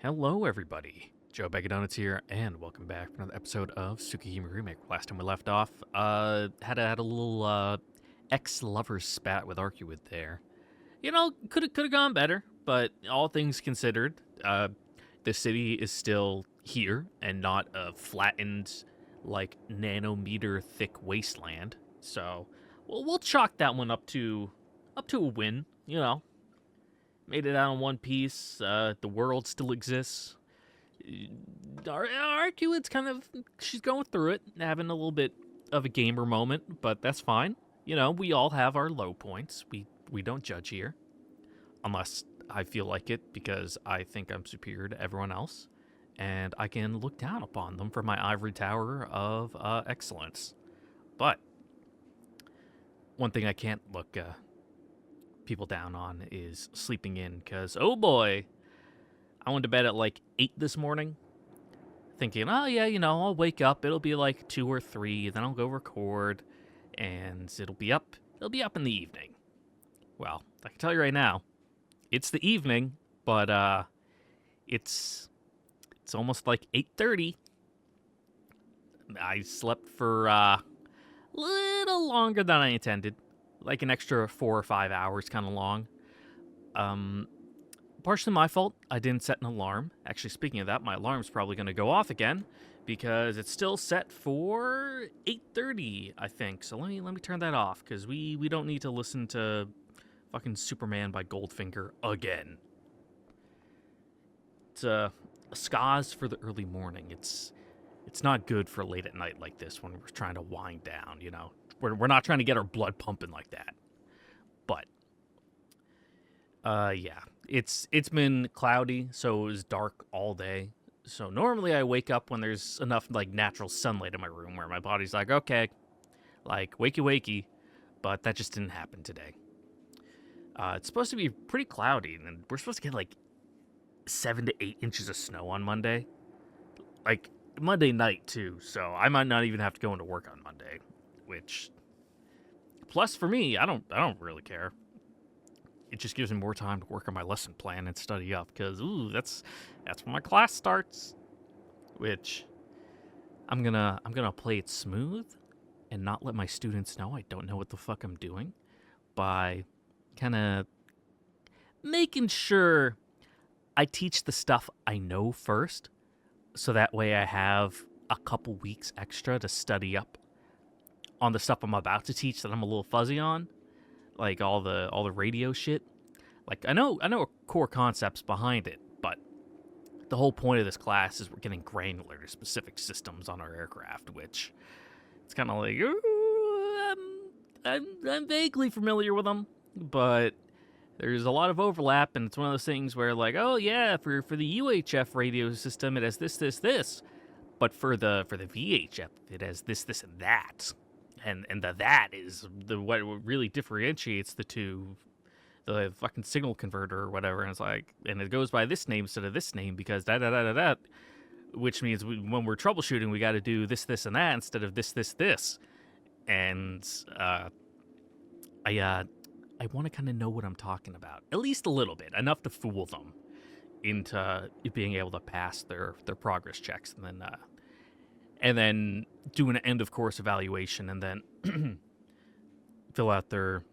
Hello, everybody. Joe Donuts here, and welcome back for another episode of Tsukihime Remake. Last time we left off, had a little ex-lover spat with Arcuid there. You know, could have gone better, but all things considered, the city is still here and not a flattened, like nanometer thick wasteland. So, we'll chalk that one up to a win. You know, made it out in one piece. The world still exists. Arcuid's she's going through it, having a little bit of a gamer moment, but that's fine. You know, we all have our low points. We don't judge here, unless I feel like it because I think I'm superior to everyone else, and I can look down upon them for my ivory tower of excellence. But one thing I can't look people down on is sleeping in, because oh boy, I went to bed at like 8 this morning, thinking, oh yeah, you know, I'll wake up, it'll be like 2 or 3, then I'll go record, and it'll be up in the evening. Well, I can tell you right now, it's the evening, but it's almost like 8:30. I slept for a little longer than I intended, like an extra 4 or 5 hours, kind of long. Partially my fault. I didn't set an alarm. Actually, speaking of that, my alarm's probably going to go off again because it's still set for 8:30, I think. So let me turn that off, because we don't need to listen to fucking Superman by Goldfinger again. It's a skaz for the early morning. It's not good for late at night like this when we're trying to wind down. You know, we're not trying to get our blood pumping like that. But yeah, it's been cloudy, so it was dark all day. So normally I wake up when there's enough like natural sunlight in my room where my body's like, okay, like wakey wakey, but that just didn't happen today. It's supposed to be pretty cloudy, and we're supposed to get like 7 to 8 inches of snow on Monday, like Monday night too. So I might not even have to go into work on Monday, which plus for me, I don't really care. It just gives me more time to work on my lesson plan and study up, because that's when my class starts. Which I'm gonna play it smooth and not let my students know I don't know what the fuck I'm doing by kind of making sure I teach the stuff I know first, so that way I have a couple weeks extra to study up on the stuff I'm about to teach that I'm a little fuzzy on, like all the radio shit. Like I know core concepts behind it, but the whole point of this class is we're getting granular to specific systems on our aircraft, which it's kind of like, I'm vaguely familiar with them, but there's a lot of overlap, and it's one of those things where like, oh yeah, for the UHF radio system it has this, but for the VHF it has this and that. And that is what really differentiates the two, the fucking signal converter or whatever. And it's like, and it goes by this name instead of this name because that, which means when we're troubleshooting, we got to do this and that instead of this. And I want to kind of know what I'm talking about, at least a little bit, enough to fool them into being able to pass their progress checks, and then do an end of course evaluation, and then fill out their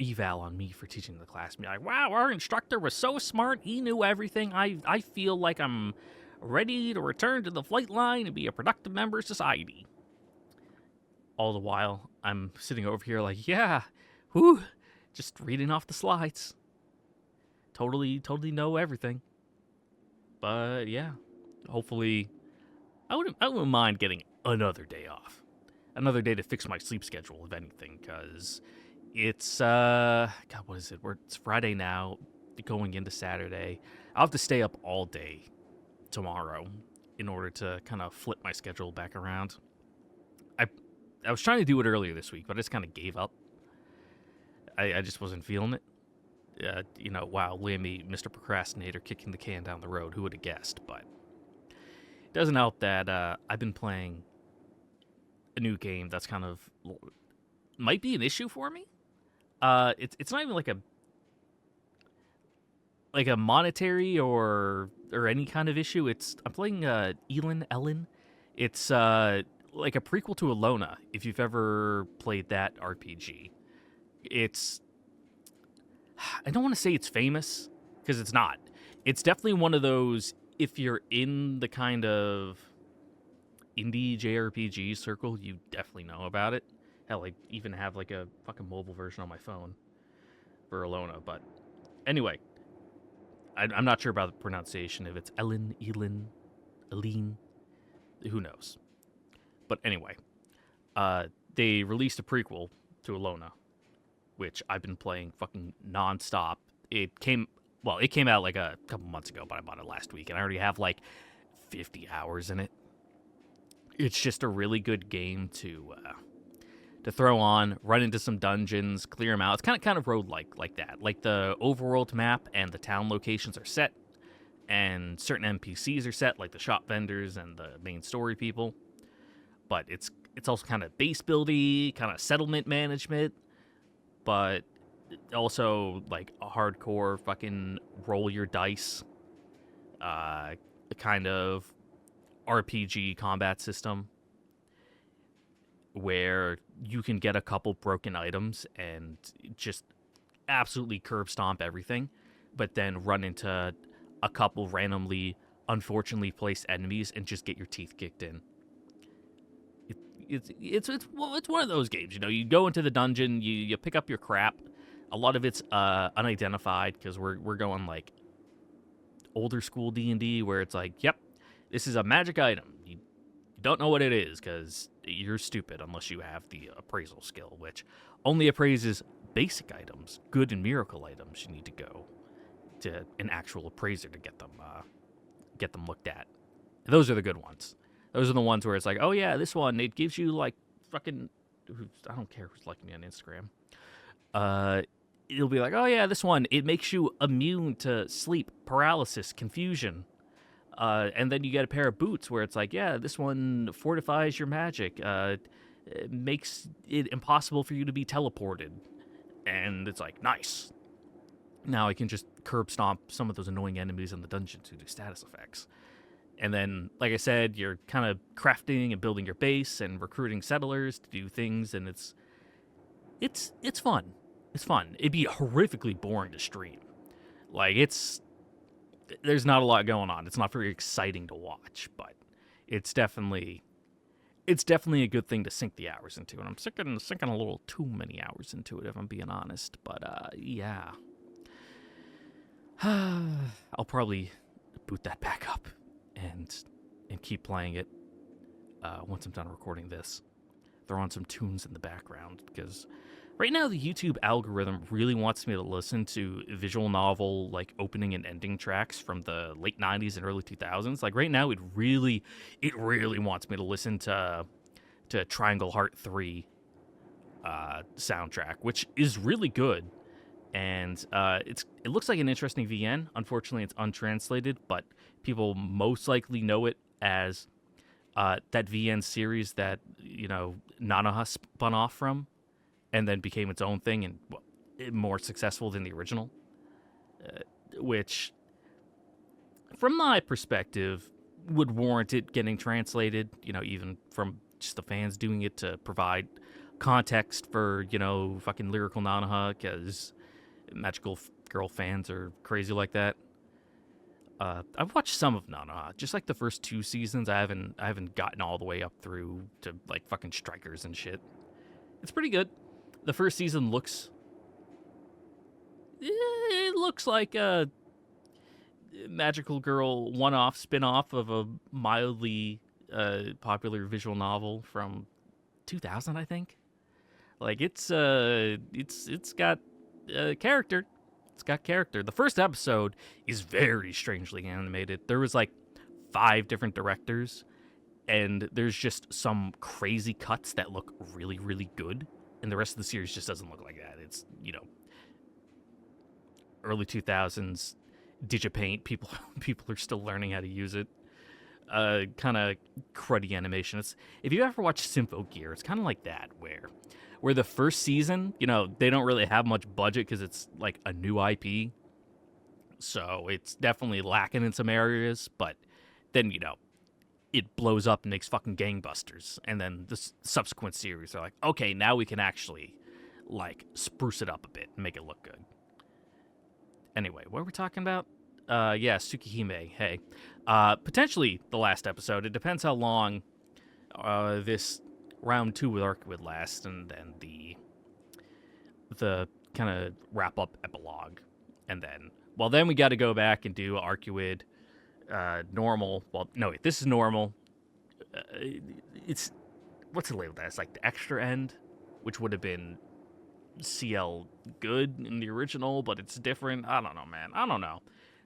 eval on me for teaching the class. Be like, wow, our instructor was so smart, he knew everything. I feel like I'm ready to return to the flight line and be a productive member of society. All the while, I'm sitting over here like, yeah, whoo, just reading off the slides. Totally know everything. But yeah, hopefully I wouldn't mind getting another day off. Another day to fix my sleep schedule, if anything, because it's, God, what is it? It's Friday now, going into Saturday. I'll have to stay up all day tomorrow in order to kind of flip my schedule back around. I was trying to do it earlier this week, but I just kind of gave up. I just wasn't feeling it. You know, wow, Lammy, Mr. Procrastinator, kicking the can down the road. Who would have guessed? But it doesn't help that I've been playing a new game that's kind of might be an issue for me. It's not even like like a monetary or any kind of issue. I'm playing Ellen. It's like a prequel to Alona. If you've ever played that RPG, it's I don't want to say it's famous because it's not. It's definitely one of those. If you're in the kind of indie JRPG circle, you definitely know about it. Hell, I even have like a fucking mobile version on my phone for Alona. But anyway, I'm not sure about the pronunciation. If it's Ellen, Aline, who knows? But anyway, they released a prequel to Alona, which I've been playing fucking nonstop. It came out like a couple months ago, but I bought it last week, and I already have like 50 hours in it. It's just a really good game to throw on, run into some dungeons, clear them out. It's kind of roguelike like that. Like the overworld map and the town locations are set, and certain NPCs are set, like the shop vendors and the main story people. But it's also kind of base buildy, kind of settlement management, but also like a hardcore fucking roll your dice kind of RPG combat system where you can get a couple broken items and just absolutely curb stomp everything, but then run into a couple randomly, unfortunately placed enemies and just get your teeth kicked in. It's one of those games, you know. You go into the dungeon, you pick up your crap. A lot of it's unidentified because we're going like older school D&D where it's like, yep, this is a magic item. You don't know what it is because you're stupid unless you have the appraisal skill, which only appraises basic items, good and miracle items. You need to go to an actual appraiser to get them looked at. And those are the good ones. Those are the ones where it's like, oh yeah, this one, it gives you like fucking, I don't care who's liking me on Instagram. It'll be like, oh yeah, this one, it makes you immune to sleep, paralysis, confusion. And then you get a pair of boots where it's like, yeah, this one fortifies your magic, it makes it impossible for you to be teleported. And it's like, nice. Now I can just curb stomp some of those annoying enemies in the dungeon to do status effects. And then, like I said, you're kind of crafting and building your base and recruiting settlers to do things, and it's fun. It's fun. It'd be horrifically boring to stream. Like, there's not a lot going on. It's not very exciting to watch, but it's definitely a good thing to sink the hours into. And I'm sinking a little too many hours into it, if I'm being honest. But yeah, I'll probably boot that back up and keep playing it once I'm done recording this. Throw on some tunes in the background because right now the YouTube algorithm really wants me to listen to visual novel like opening and ending tracks from the late 90s and early 2000s. Like right now it really wants me to listen to Triangle Heart 3 soundtrack, which is really good. And it looks like an interesting VN. Unfortunately, it's untranslated, but people most likely know it as that VN series that, you know, Nanoha spun off from and then became its own thing and more successful than the original. Which, from my perspective, would warrant it getting translated, you know, even from just the fans doing it to provide context for, you know, fucking lyrical Nanoha, because magical girl fans are crazy like that. I've watched some of Nanoha, just like the first 2 seasons. I haven't gotten all the way up through to like fucking strikers and shit. It's pretty good. The first season looks like a magical girl one-off spin-off of a mildly popular visual novel from 2000, I think. Like it's got character. It's got character. The first episode is very strangely animated. There was like 5 different directors, and there's just some crazy cuts that look really, really good. And the rest of the series just doesn't look like that. It's, you know, early 2000s Digipaint. People are still learning how to use it. Kind of cruddy animation. If you ever watch Symphogear, it's kind of like that, where the first season, you know, they don't really have much budget because it's like a new IP. So it's definitely lacking in some areas, but then, it blows up and makes fucking gangbusters. And then the subsequent series are like, okay, now we can actually, spruce it up a bit and make it look good. Anyway, what are we talking about? Yeah, Tsukihime. Hey. Potentially the last episode. It depends how long this round 2 with Arc would last, and then the kind of wrap-up epilogue. And then, then we got to go back and do Arcuid, normal. Well, no, wait, this is normal. It's, what's the label that? It's like the extra end, which would have been Ciel good in the original, but it's different. I don't know, man. I don't know.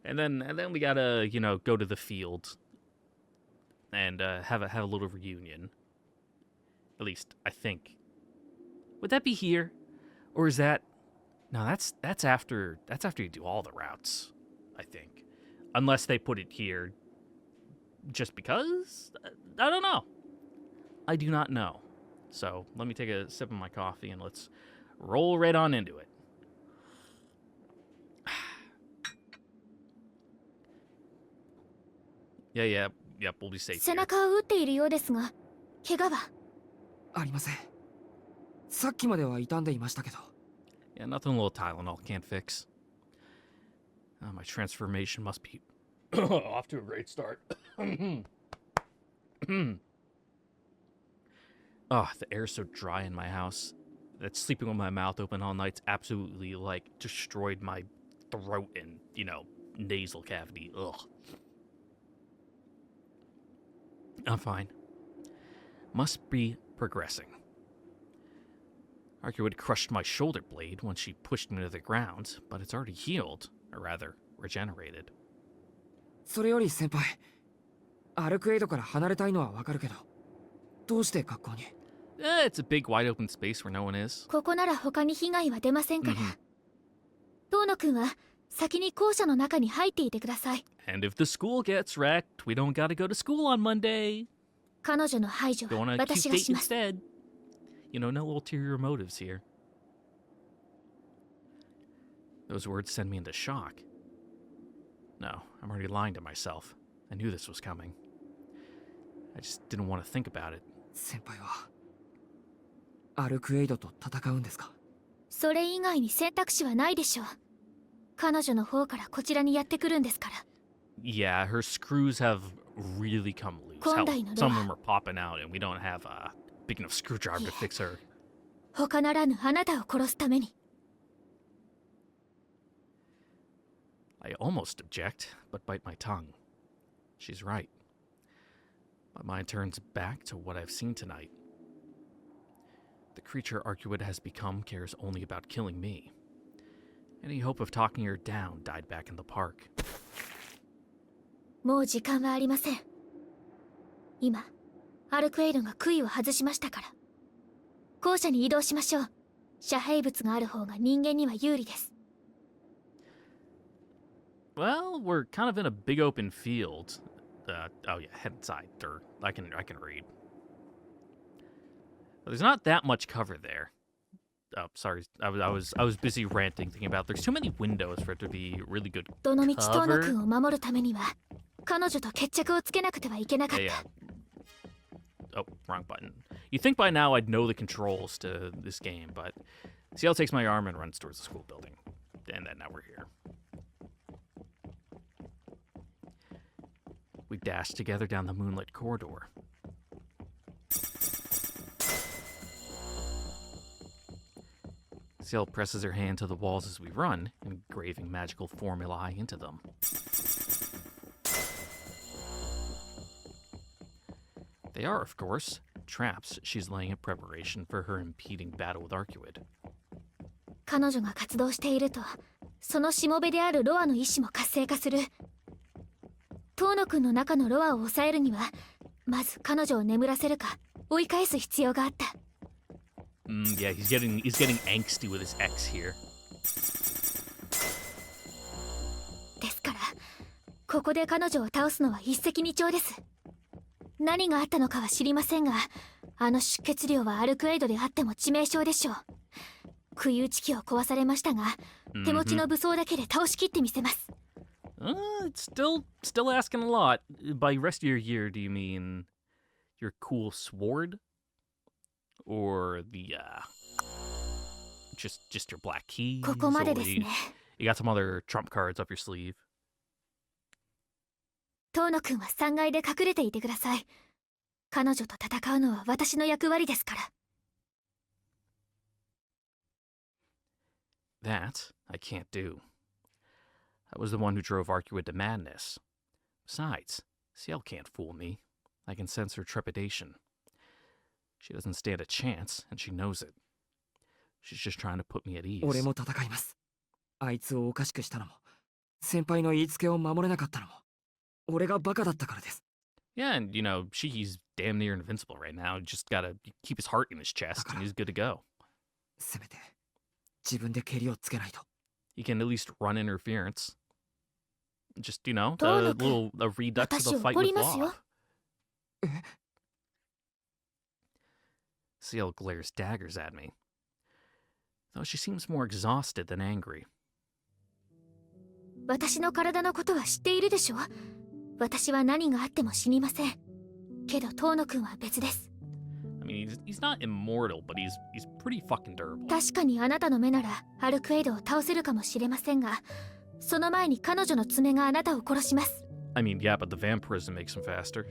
And then we gotta, go to the field and have a little reunion. At least I think. Would that be here, or is that? No, that's after you do all the routes, I think. Unless they put it here just because? I don't know. I do not know. So let me take a sip of my coffee and let's roll right on into it. Yep, we'll be safe here. 背中を打っているようですが、怪我は？ありません。さっきまでは痛んでいましたけど。Yeah, nothing a little Tylenol can't fix. My transformation must be off to a great start. Oh, the air's so dry in my house that sleeping with my mouth open all night's absolutely, destroyed my throat and, nasal cavity. Ugh. I'm fine. Must be progressing. Arcuid crushed my shoulder blade when she pushed me to the ground, but it's already healed, or rather, regenerated. それより先輩、アルクエイドから離れたいのはわかるけど、どうして学校に？ It's a big wide open space where no one is. ここなら他に被害は出ませんから。遠野くんは先に校舎の中に入っていてください。And if the school gets wrecked, we don't gotta go to school on Monday. 彼女の排除は私がします。 Instead. No ulterior motives here. Those words send me into shock. No, I'm already lying to myself. I knew this was coming. I just didn't want to think about it. 先輩はアルクエイドと戦うんですか？それ以外に選択肢はないでしょう。彼女の方からこちらにやってくるんですから。Yeah, her screws have really come loose. Some of them are popping out, and we don't have a big enough screwdriver to fix her. 他ならぬあなたを殺すために。I almost object, but bite my tongue. She's right. My mind turns back to what I've seen tonight. The creature Arcuid has become cares only about killing me. Any hope of talking her down died back in the park. もう時間はありません。今、アルクエイドが杭を外しましたから。校舎に移動しましょう。遮蔽物がある方が人間には有利です。Well, we're kind of in a big open field. Oh yeah, head inside. I can read. There's not that much cover there. Oh, sorry. I was busy ranting, thinking about there's too many windows for it to be really good cover. どのみち遠野くんを守るためには、彼女と決着をつけなくてはいけなかった。Yeah. Oh, wrong button. You'd think by now I'd know the controls to this game, but Ciel takes my arm and runs towards the school building. And then now we're here. We dash together down the moonlit corridor. Ciel presses her hand to the walls as we run, engraving magical formulae into them. They are, of course, traps she's laying in preparation for her impending battle with Arcuid. 彼女が活動していると、そのしもべであるロアの意志も活性化する。遠野くんの中のロアを抑えるには、まず彼女を眠らせるか、追い返す必要があった。Yeah, he's getting angsty with his ex here. ですから、ここで彼女を倒すのは一石二鳥です。何があったのかは知りませんが、あの出血量はアルクエイドであっても致命傷でしょう。杭打ち機を壊されましたが、手持ちの武装だけで倒しきってみせます。It's still asking a lot. By rest of your gear, do you mean your cool sword? Or the, just your black keys? ここまで Or です you, ね。 you got some other trump cards up your sleeve? 遠野くんは3階で隠れていてください。彼女と戦うのは私の役割ですから。 That I can't do. I was the one who drove Arcuid to madness. Besides, Ciel can't fool me. I can sense her trepidation. She doesn't stand a chance, and she knows it. She's just trying to put me at ease. 俺も戦います。あいつをおかしくしたのも、先輩の言いつけを守れなかったのも、俺がバカだったからです。Yeah, and you know, he's damn near invincible right now. Just gotta keep his heart in his chest, and he's good to go. せめて自分で蹴りをつけないと。 He can at least run interference. Just, you know, a 遠野くん、 little a redux of 私 the fight 怒り with ます law. よ。 Ciel glares daggers at me, though she seems more exhausted than angry. 私の体のことは知っているでしょ。私は何があっても死にません。けど遠野くんは別です。 I mean, he's not immortal, but he's pretty fucking durable. 確かにあなたの目ならアルクエイドを倒せるかもしれませんが、その前に彼女の爪があなたを殺します。 I mean, yeah, but the vampirism makes him faster.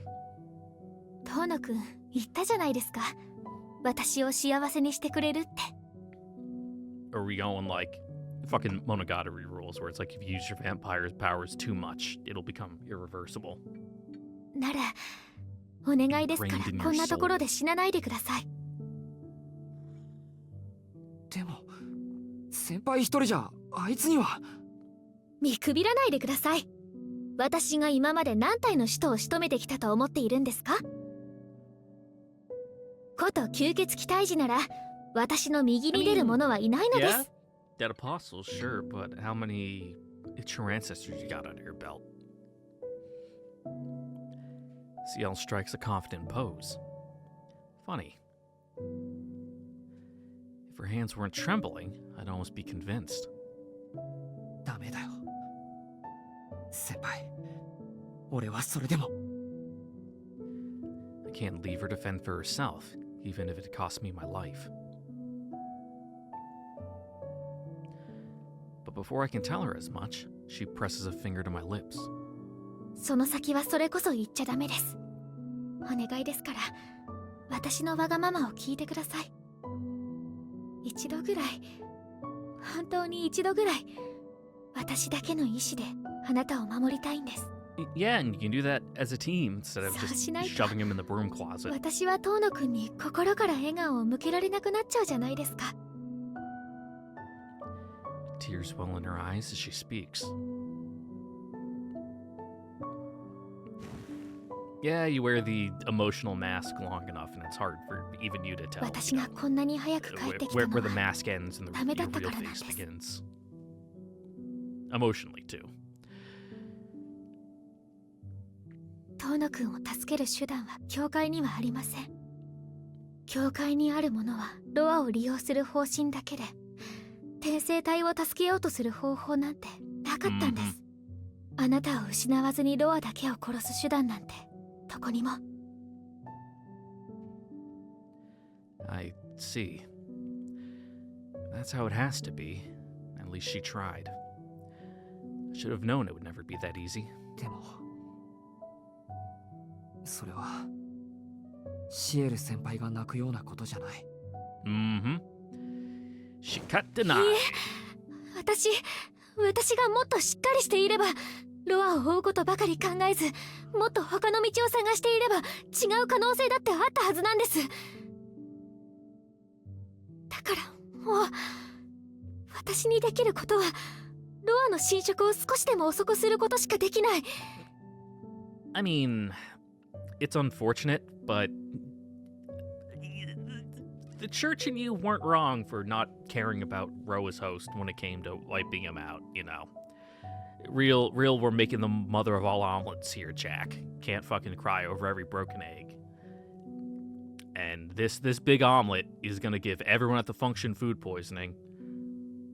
遠野くん言ったじゃないですか。私を幸せにしてくれるって。 Are we going like fucking Monogatari rules, where it's like if you use your vampire's powers too much, it'll become irreversible? ならお願いですから Ingrained in your こんなところ soul. で死なないでください。でも先輩一人じゃあいつには。見くびらないでください。私が今まで何体の使徒を仕留めてきたと思っているんですか。こと吸血鬼退治なら私の右に出る者はいないので Yeah, す。 dead apostles, sure, but how many true ancestors you got under your belt? Ciel strikes a confident pose. Funny. If her hands weren't trembling, I'd almost be convinced. ダメだよ。先輩、俺はそれでも。 I can't leave her to fend for herself, even if it costs me my life. But before I can tell her as much, she presses a finger to my lips. その先はそれこそ言っちゃダメです。お願いですから私のわがままを聞いてください。一度ぐらい、本当に一度ぐらい、私だけの意志であなたを守りたいんです。 Yeah, and you can do that as a team instead of そう just しないと shoving him in the broom closet. 私は遠野くんに心から笑顔を向けられなくなっちゃうじゃないですか。 Tears well in her eyes as she speaks. Yeah, you wear the emotional mask long enough, and it's hard for even you to tell. 私がこんなに早く帰ってきた Where の the は mask ends and the ダメだ your ったか real らなんで face す。 begins. Emotionally, too. 遠野くんを助ける手段は教会にはありません。教会にあるものはロアを利用する方針だけで、転生体を助けようとする方法なんてなかったんです。あなたを失わずにロアだけを殺す手段なんてどこにも。 I see. That's how it has to be. At least she tried. I should have known it would never be that easy. でもそれはシエル先輩が泣くようなことじゃない。 Mm-hmm. She cut denied. 私がもっとしっかりしていれば、ロアを追うことばかり考えず、もっと他の道を探していれば違う可能性だってあったはずなんです。だからもう私にできることはロアの侵食を少しでも遅くすることしかできない。 I mean, it's unfortunate, but the church and you weren't wrong for not caring about Roa's host when it came to wiping him out, you know. Real, we're making the mother of all omelets here, Jack. Can't fucking cry over every broken egg. And this big omelet is gonna give everyone at the function food poisoning.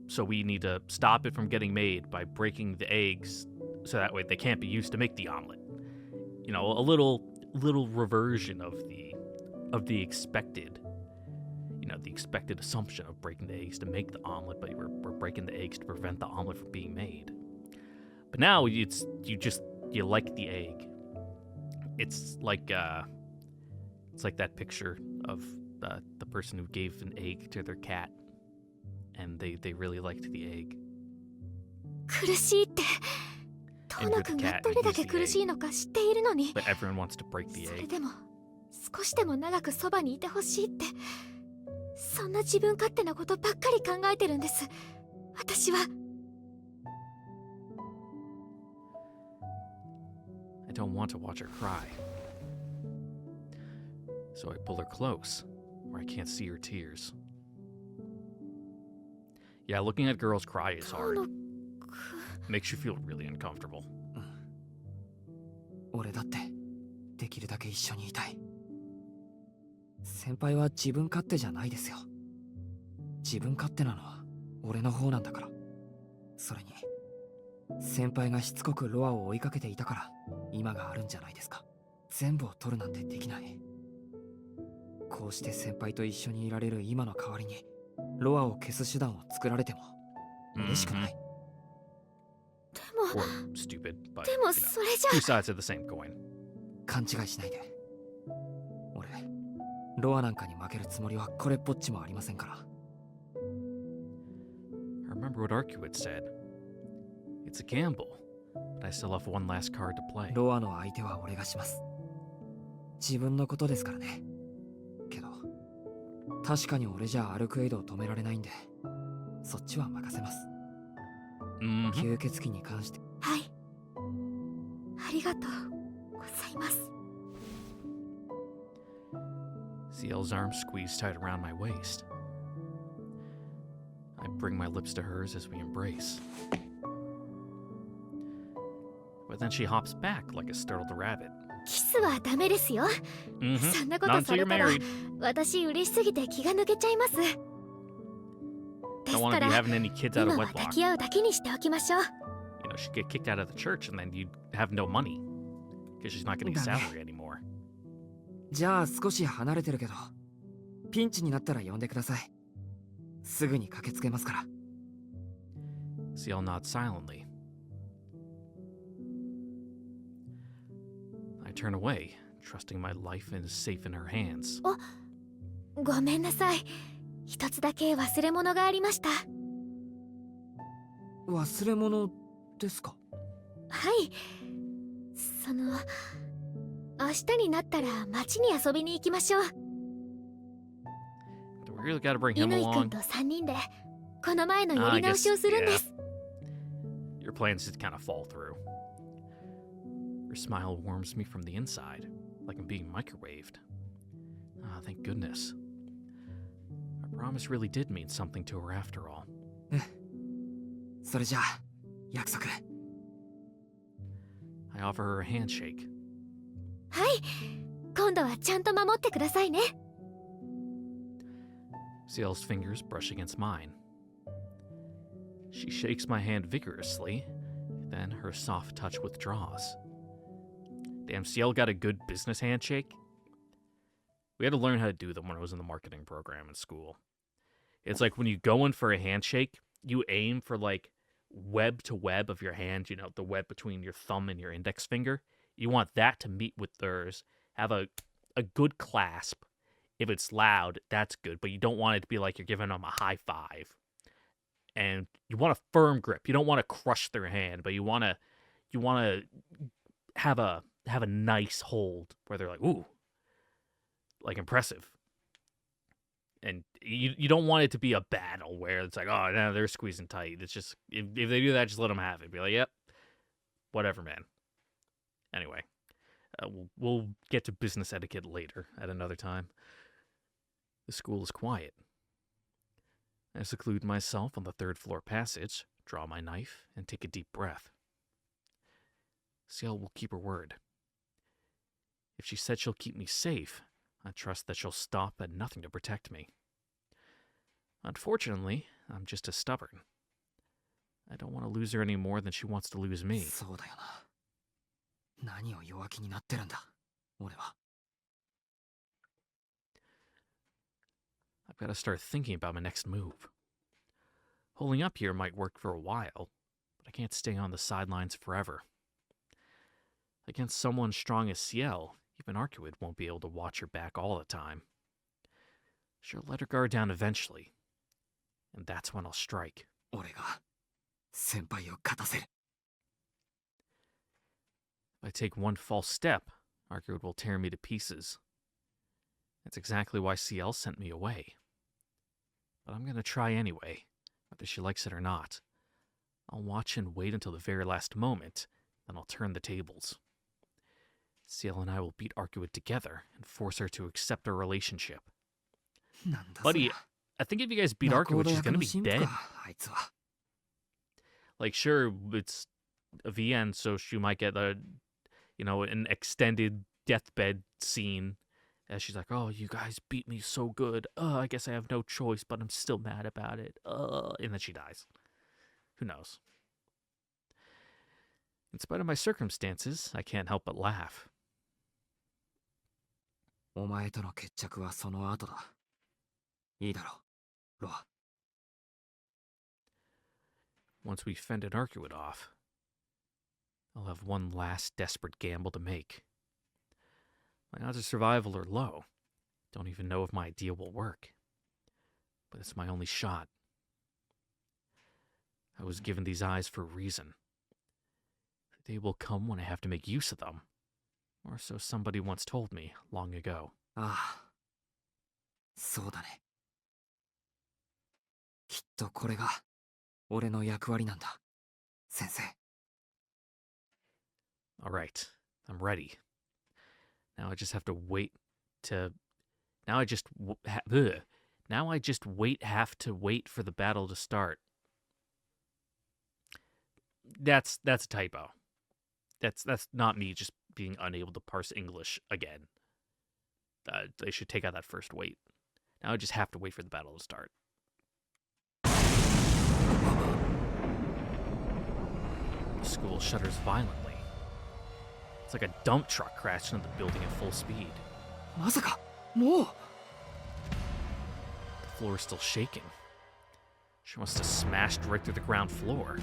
So we need to stop it from getting made by breaking the eggs so that way they can't be used to make the omelet. You know, a little reversion of the expected, you know, the expected assumption of breaking the eggs to make the omelet, but we're breaking the eggs to prevent the omelet from being made. But now you like the egg. It's like that picture of the person who gave an egg to their cat, and they really liked the egg. 苦しいってトノ君がどれだけ苦しいのか知っているのに But everyone wants to break the それ egg. でも少しでも長くそばにいてほしいってそんな自分勝手なことばっかり考えてるんです私は I don't want to watch her cry. So I pull her close, where I can't see her tears. Yeah, looking at girls cry is ト hard. ノ君 Makes you feel really uncomfortable. 俺だってできるだけ一緒にいたい。先輩は自分勝手じゃないですよ。自分勝手なのは俺の方なんだから。それに先輩がしつこくロアを追いかけていたから今があるんじゃないですか。全部を取るなんてできない。こうして先輩と一緒にいられる今の代わりにロアを消す手段を作られても嬉しくない。でも Or stupid, but で you も know, それじゃ two sides of the same coin. 勘違いしないで。俺ロアなんかに負けるつもりはこれっぽっちもありませんから。I remember what Arcuit said. It's a gamble, but I still have one last card to play. ロアの相手は俺がします。自分のことですからね。けど確かに俺じゃアルクエイドを止められないんでそっちは任せます。Mm-hmm. 吸血鬼に関してはいありがとうございます Ciel's arm squeezed tight around my waist. I bring my lips to hers as we embrace. But then she hops back like a startled rabbit. キスはダメですよ Mm-hmm. そんなこ Not とさ until れ you're たら married. 私嬉しすぎて気が抜けちゃいますで Don't す want か to be ら having any kids out 今 of は wedlock. 抱き合うだけにしておきましょう You know, she'd get kicked out of the church and then you'd have no money. Because she's not getting a salary anymore. じゃあ少し離れてるけどピンチになったら呼んでください。すぐに駆けつけますから。 Ciel nods silently. I turn away, trusting my life is safe in her hands. ごめんなさい一つだけ忘れ物がありました忘れ物ですか。はいその明日になったら街に遊びに行きましょう Do we really gotta bring him 乾君 along? と3人でこの前のやり直しをするんです Your plans just kind of fall through. Her smile warms me from the inside, like I'm being microwaved. Ah, thank goodness. Our promise really did mean something to her after all. それじゃあ約束。 I offer her a handshake. はい今度はちゃんと守ってくださいね Ciel's fingers brush against mine. She shakes my hand vigorously, then her soft touch withdraws. Damn, Ciel got a good business handshake. We had to learn how to do them when I was in the marketing program in school. It's like when you go in for a handshake, you aim for like web to web of your hand, you know, the web between your thumb and your index finger. You want that to meet with theirs, have a good clasp. If it's loud, that's good, but you don't want it to be like you're giving them a high five. And you want a firm grip. You don't want to crush their hand, but you want to have a nice hold where they're like, ooh, like impressive. And you don't want it to be a battle where it's like, oh, no, they're squeezing tight. It's just, if they do that, just let them have it. Be like, yep, whatever, man. Anyway, we'll get to business etiquette later at another time. The school is quiet. I seclude myself on the third floor passage, draw my knife, and take a deep breath. Ciel will keep her word. If she said she'll keep me safe, I trust that she'll stop at nothing to protect me. Unfortunately, I'm just as stubborn. I don't want to lose her any more than she wants to lose me. そうだよな。何を弱気になってるんだ、俺は。I've got to start thinking about my next move. Holding up here might work for a while, but I can't stay on the sidelines forever. Against someone strong as Ciel, even Arcuid won't be able to watch her back all the time. She'll let her guard down eventually, and that's when I'll strike. 俺が先輩を勝たせる。 If I take one false step, Arcuid will tear me to pieces. That's exactly why Ciel sent me away. But I'm gonna try anyway, whether she likes it or not. I'll watch and wait until the very last moment, then I'll turn the tables. Ciel and I will beat Arcuid together and force her to accept our relationship. なんだ Buddy, そりゃ。 I think if you guys beat 仲 Arcuid, 人 she's 役 gonna の be 神父 dead. か、あいつは。 Like, sure, it's a VN, so she might get an extended deathbed scene as she's like, "Oh, you guys beat me so good. I guess I have no choice, but I'm still mad about it." And then she dies. Who knows? In spite of my circumstances, I can't help but laugh. お前との決着はその後だ。いいだろう、ロア。 Once we fended Arcuid off, I'll have one last desperate gamble to make. My odds of survival are low. Don't even know if my idea will work. But it's my only shot. I was given these eyes for a reason. The day will come when I have to make use of them. Or so somebody once told me long ago. ああ、そうだね。きっとこれが俺の役割なんだ、先生。 All right, I'm ready. Now I just have to wait to. Now I just. Now I just have to wait for the battle to start. That's a typo. That's not me just being unable to parse English again. They should take out that first wait. Now I just have to wait for the battle to start. The school shudders violently. It's like a dump truck crashed into the building at full speed. まさか、もう。 The floor is still shaking. She must have smashed right through the ground floor.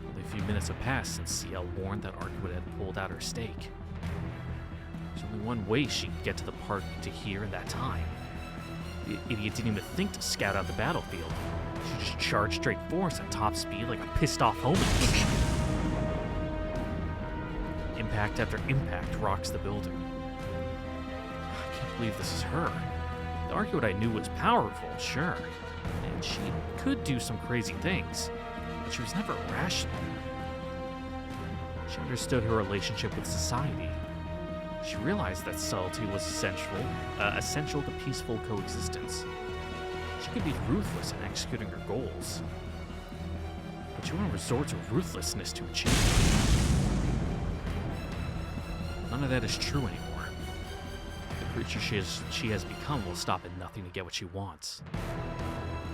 Only a few minutes have passed since Ciel warned that Arcuid had pulled out her stake. There's only one way she could get to the park to here in that time. The idiot didn't even think to scout out the battlefield. She just charged straight for us at top speed like a pissed-off homie. Impact after impact rocks the building. I can't believe this is her. The Arcuid I knew was powerful, sure, and she could do some crazy things, but she was never rational. She understood her relationship with society. She realized that subtlety was essential to peaceful coexistence. She could be ruthless in executing her goals, but she wouldn't resort to ruthlessness to achieve. None of that is true anymore. The creature she has become will stop at nothing to get what she wants.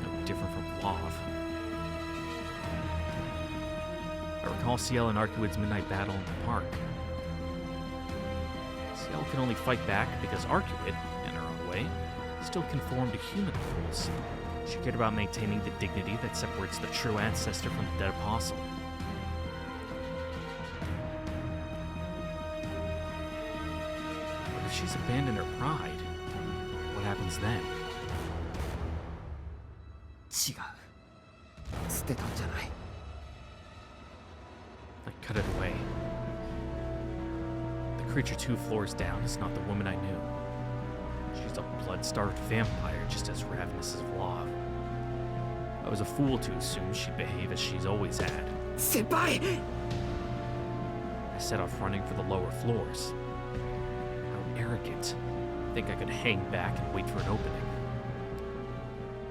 No different from Vlav. I recall Ciel and Arcuid's midnight battle in the park. Ciel can only fight back because Arcuid, in her own way, still conformed to human rules. She cared about maintaining the dignity that separates the true ancestor from the dead apostle. But if she's abandoned her pride, what happens then? 違う。捨てたんじゃない。 I cut it away. The creature 2 floors down is not the woman I knew. She's a blood-starved vampire just as ravenous as Vlav. I was a fool to assume she'd behave as she's always had. 先輩。 I set off running for the lower floors. How arrogant. Think I could hang back and wait for an opening.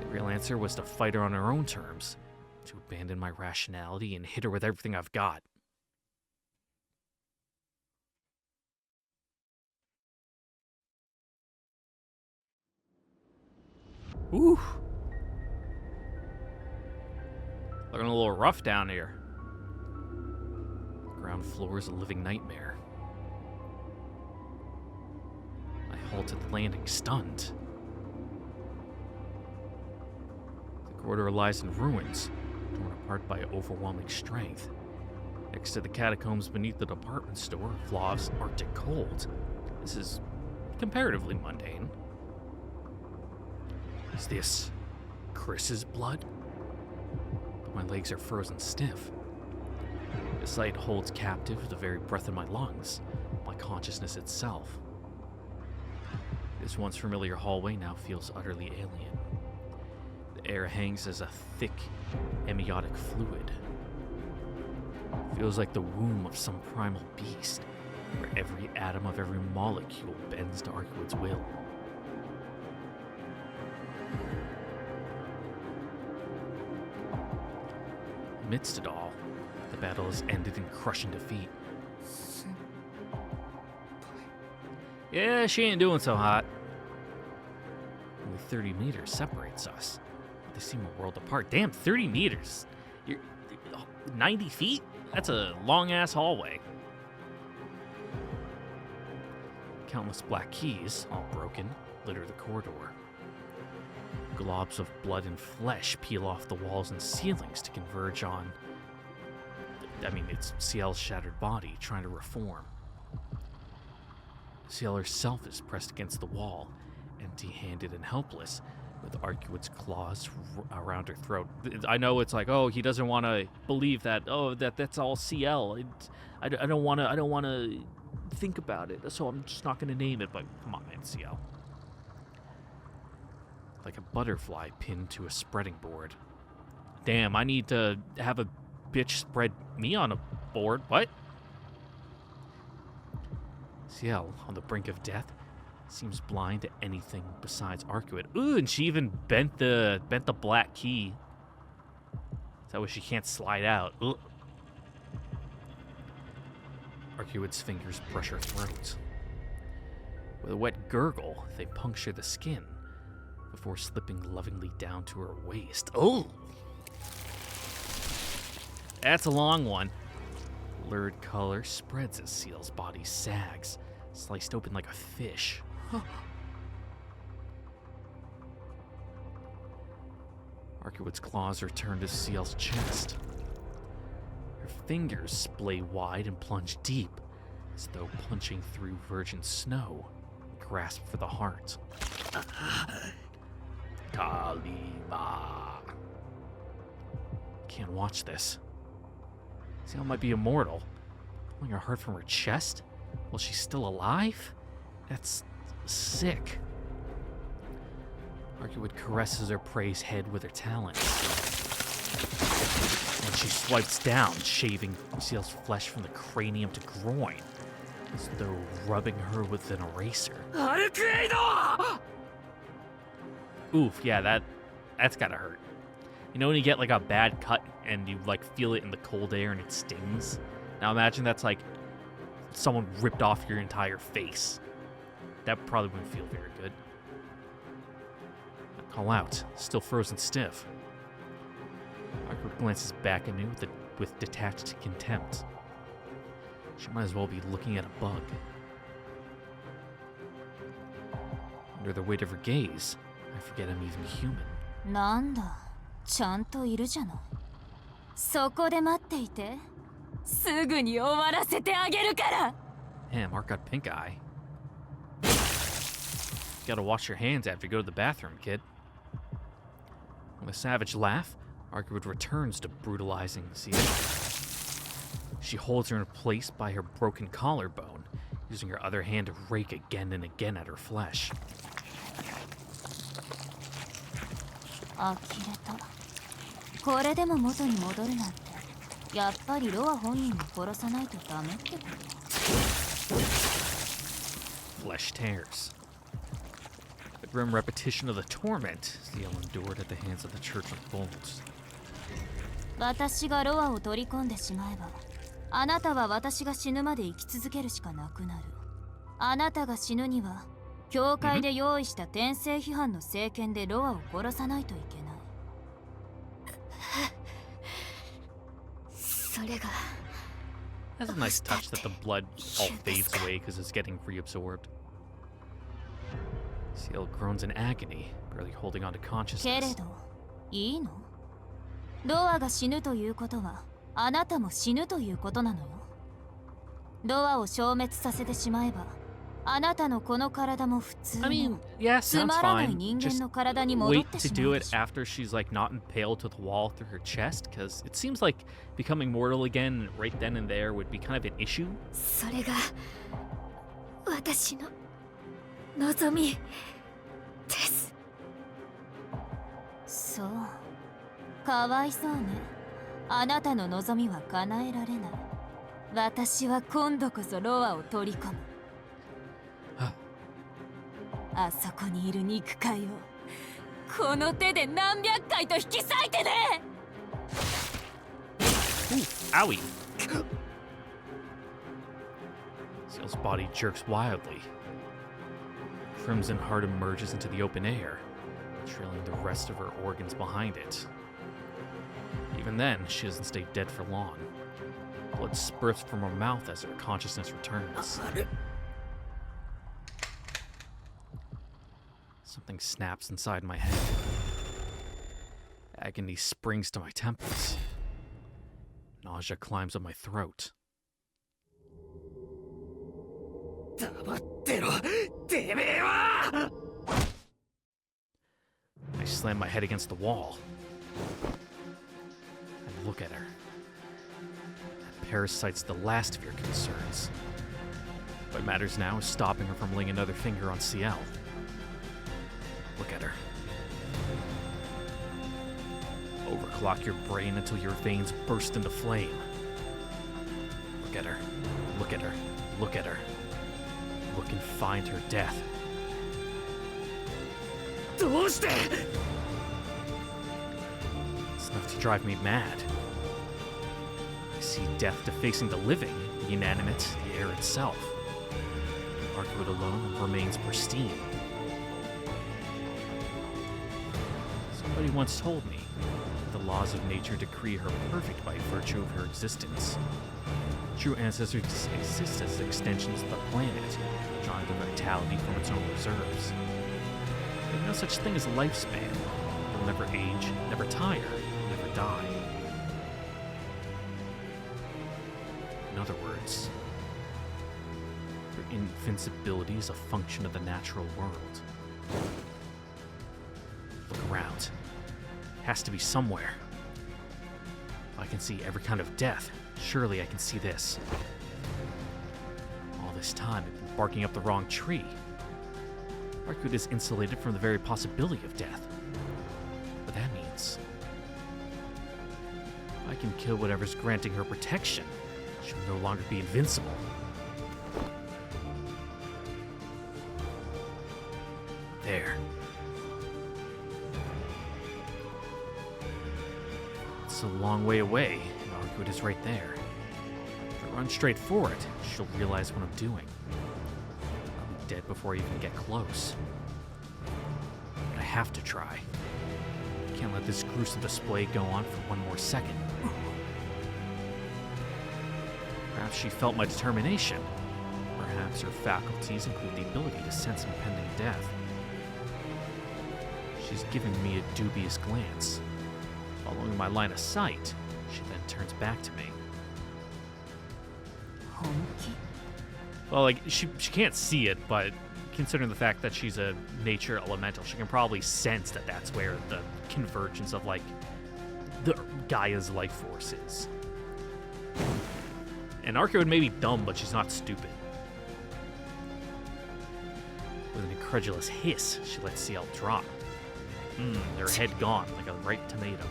The real answer was to fight her on her own terms, to abandon my rationality and hit her with everything I've got. Ooh. Looking a little rough down here. The ground floor is a living nightmare. I halted the landing, stunned. The corridor lies in ruins, torn apart by overwhelming strength. Next to the catacombs beneath the department store, Flav's Arctic cold. This is comparatively mundane. Is this Chris's blood? But my legs are frozen stiff. The sight holds captive the very breath in my lungs, my consciousness itself. This once familiar hallway now feels utterly alien. The air hangs as a thick, amniotic fluid. Feels like the womb of some primal beast, where every atom of every molecule bends to Arcuwood's will. Amidst it all, the battle has ended in crushing defeat. Yeah, she ain't doing so hot. Only 30 meters separates us. They seem a world apart. Damn, 30 meters! You're 90 feet? That's a long-ass hallway. Countless black keys, all broken, litter the corridor. Globs of blood and flesh peel off the walls and ceilings to converge on... it's Ciel's shattered body trying to reform. Ciel herself is pressed against the wall, empty-handed and helpless, with Arcuwood's claws around her throat. I know it's like, oh, he doesn't want to believe that. Oh, that's all Ciel. I don't want to think about it, so I'm just not going to name it. But come on, man, Ciel. Like a butterfly pinned to a spreading board. Damn, I need to have a bitch spread me on a board. What? Ciel, on the brink of death, seems blind to anything besides Arcuwood. Ooh, and she even bent the black key. That way she can't slide out. Ugh. Arcuwood's fingers brush her throat. With a wet gurgle, they puncture the skin before slipping lovingly down to her waist. Oh! That's a long one. Lurid color spreads as Ciel's body sags, sliced open like a fish. Arcuwood's claws return to Ciel's chest. Her fingers splay wide and plunge deep, as though punching through virgin snow, grasp for the heart. Kalima. Can't watch this. Ciel might be immortal. Pulling her heart from her chest while she's still alive? That's sick. Arcuwood caresses her prey's head with her talons. And she swipes down, shaving Ciel's flesh from the cranium to groin, as though rubbing her with an eraser. Oof, yeah, that's gotta hurt. You know when you get like a bad cut and you like feel it in the cold air and it stings? Now imagine that's like someone ripped off your entire face. That probably wouldn't feel very good. I call out, still frozen stiff. Arcuwood glances back at me with detached contempt. She might as well be looking at a bug. Under the weight of her gaze, I forget I'm even human. なんだ、ちゃんといるじゃない。そこで待っていて。すぐに終わらせてあげるから。Damn, Mark got pink eye. Gotta wash your hands after you go to the bathroom, kid. With a savage laugh, Arcuwood returns to brutalizing Ciel. She holds her in place by her broken collarbone, using her other hand to rake again and again at her flesh. 呆れた。これでも元に戻るなんて、やっぱりロア本人を殺さないとダメってこと。Flesh tears. The grim repetition of the torment Ciel endured at the hands of the Church of Bulls. 私がロアを取り込んでしまえば、あなたは私が死ぬまで生き続けるしかなくなる。あなたが死ぬには、教会で用意した転生批判の聖剣でロアを殺さないといけない。それが That's a nice touch that the blood all fades away because it's getting reabsorbed. Ciel groans in agony, barely holding on to けれ consciousness. どいいの？ロアが死ぬということはあなたも死ぬということなのよ。ロアを消滅させてしまえばあなたのこの体も普通 I の mean, yeah, つ sounds まらない fine. 人間 Just の体に戻っ wait て to しま do う it でしょ。 after she's like not impaled to the wall through her chest, because it seems like becoming mortal again right then and there would be kind of an issue. それが私の望みです。そう、かわいそうね。あなたの望みは叶えられない。私は今度こそロアを取り込む。あそこにいる肉塊をこの手で何百回と引き裂いてね。 Ooh, owie. Ciel's body jerks wildly. Crimson heart emerges into the open air, trailing the rest of her organs behind it. Even then, she doesn't stay dead for long. Blood spurts from her mouth as her consciousness returns. Something snaps inside my head. Agony springs to my temples. Nausea climbs up my throat. 黙ってろ、てめえは！ I slam my head against the wall. I look at her. That parasite's the last of your concerns. What matters now is stopping her from laying another finger on Ciel. Look at her. Overclock your brain until your veins burst into flame. Look at her. Look at her. Look at her. Look and find her death. どうして？ It's enough to drive me mad. I see death defacing the living, the inanimate, the air itself. Arcwood alone remains pristine. Somebody once told me that the laws of nature decree her perfect by virtue of her existence. True ancestors exist as extensions of the planet, drawing the vitality from its own reserves. There's no such thing as a lifespan. They'll never age, never tire, never die. In other words, their invincibility is a function of the natural world. Look around. Has to be somewhere. If I can see every kind of death, surely I can see this. All this time, I've been barking up the wrong tree. Arcwood is insulated from the very possibility of death. But that means I can kill whatever's granting her protection. She'll no longer be invincible. There. It's a long way away, and Arcwood is right there. If I run straight for it, she'll realize what I'm doing. I'll be dead before I even get close. But I have to try. I can't let this gruesome display go on for one more second. Perhaps she felt my determination. Perhaps her faculties include the ability to sense impending death. She's giving me a dubious glance. Following my line of sight, she then turns back to me. Well, like, she can't see it, but considering the fact that she's a nature elemental, she can probably sense that that's where the convergence of, like, the Gaia's life force is. And Arcwood may be dumb, but she's not stupid. With an incredulous hiss, she lets Ciel drop. Her head gone, like a ripe tomato.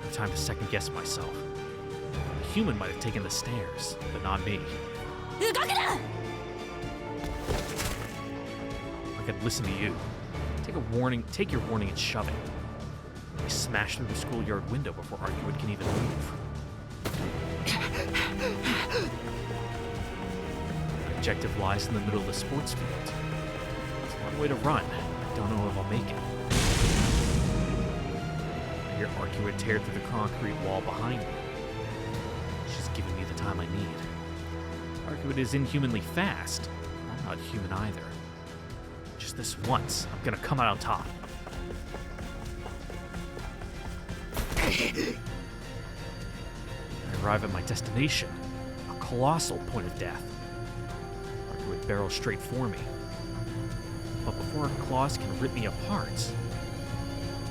No time to second guess myself. A human might have taken the stairs, but not me. I could listen to you. Take your warning and shove it. I smash through the schoolyard window before Arcwood can even move. My objective lies in the middle of the sports field. It's one way to run. I don't know if I'll make it. I hear hear Arcuate tear through the concrete wall behind me. She's giving me the time I need. Arcuate is inhumanly fast. I'm not human either. Just this once, I'm gonna come out on top. I arrive at my destination, a colossal point of death. Arcuate barrels straight for me. But before her claws can rip me apart,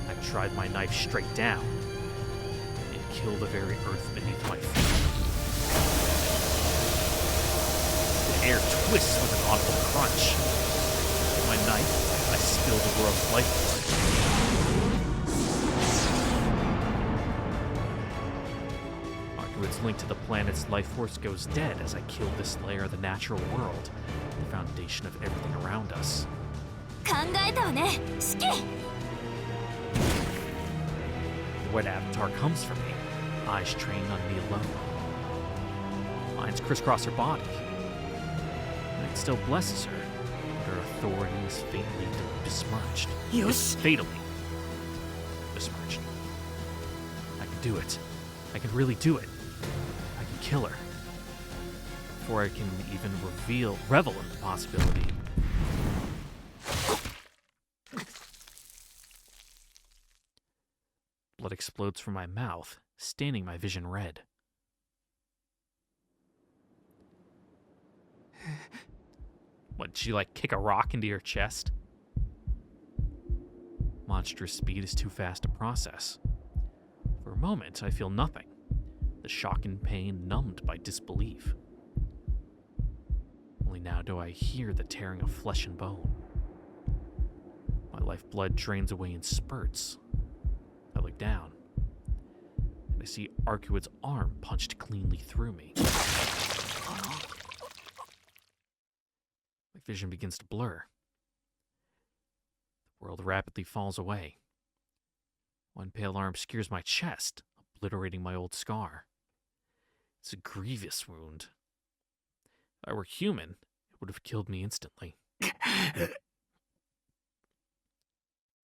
I drive my knife straight down and kill the very earth beneath my feet. The air twists with an audible crunch. With my knife, I spill the world's life force. Arcuate's link to the planet's life force goes dead as I kill this layer of the natural world, the foundation of everything around us. 考えたわね、四季。 The wet avatar comes for me, eyes trained on me alone. Lines crisscross her body. Night still blesses her, but her authority is faintly besmirched. It's fatally besmirched. I can do it. I can really do it. I can kill her. Before I can even revel in the possibility. Blood explodes from my mouth, staining my vision red. What, did she like kick a rock into your chest? Monstrous speed is too fast to process. For a moment, I feel nothing, the shock and pain numbed by disbelief. Only now do I hear the tearing of flesh and bone. My lifeblood drains away in spurts. I look down, and I see Arcuate's arm punched cleanly through me. My vision begins to blur. The world rapidly falls away. One pale arm obscures my chest, obliterating my old scar. It's a grievous wound. If I were human, it would have killed me instantly. But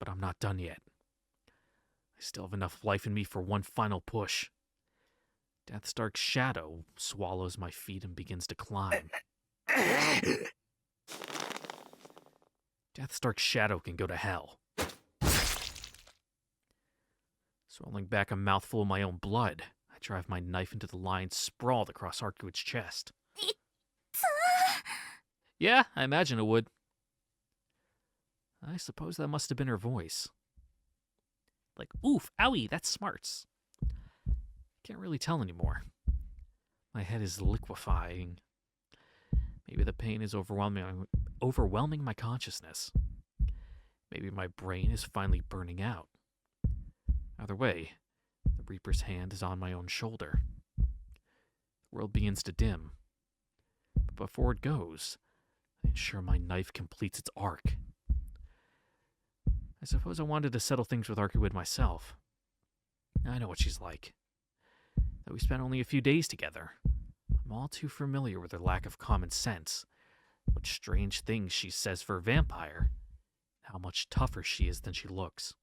I'm not done yet. I still have enough life in me for one final push. Death's dark shadow swallows my feet and begins to climb. Death's dark shadow can go to hell. Swallowing back a mouthful of my own blood, I drive my knife into the line sprawled across Arcuate's chest. Yeah, I imagine it would. I suppose that must have been her voice. Like, oof, owie, that smarts. Can't really tell anymore. My head is liquefying. Maybe the pain is overwhelming my consciousness. Maybe my brain is finally burning out. Either way, the Reaper's hand is on my own shoulder. The world begins to dim. But before it goes, I ensure my knife completes its arc. I suppose I wanted to settle things with Arcuate myself. I know what she's like. Though we spent only a few days together, I'm all too familiar with her lack of common sense, what strange things she says for a vampire, how much tougher she is than she looks.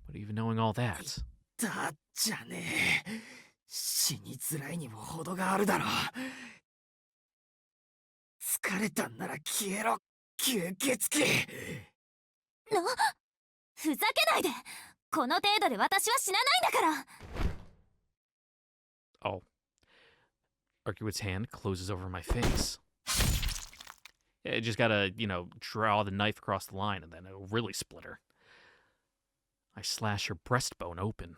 But even knowing all that... だじゃねえ。死にづらいにも程があるだろ。疲れたんなら消えろ、吸血鬼。ふざけないで。この程度で私は死なないんだから。Oh. Arcuate's hand closes over my face. Yeah, you just gotta, draw the knife across the line and then it'll really split her. I slash her breastbone open.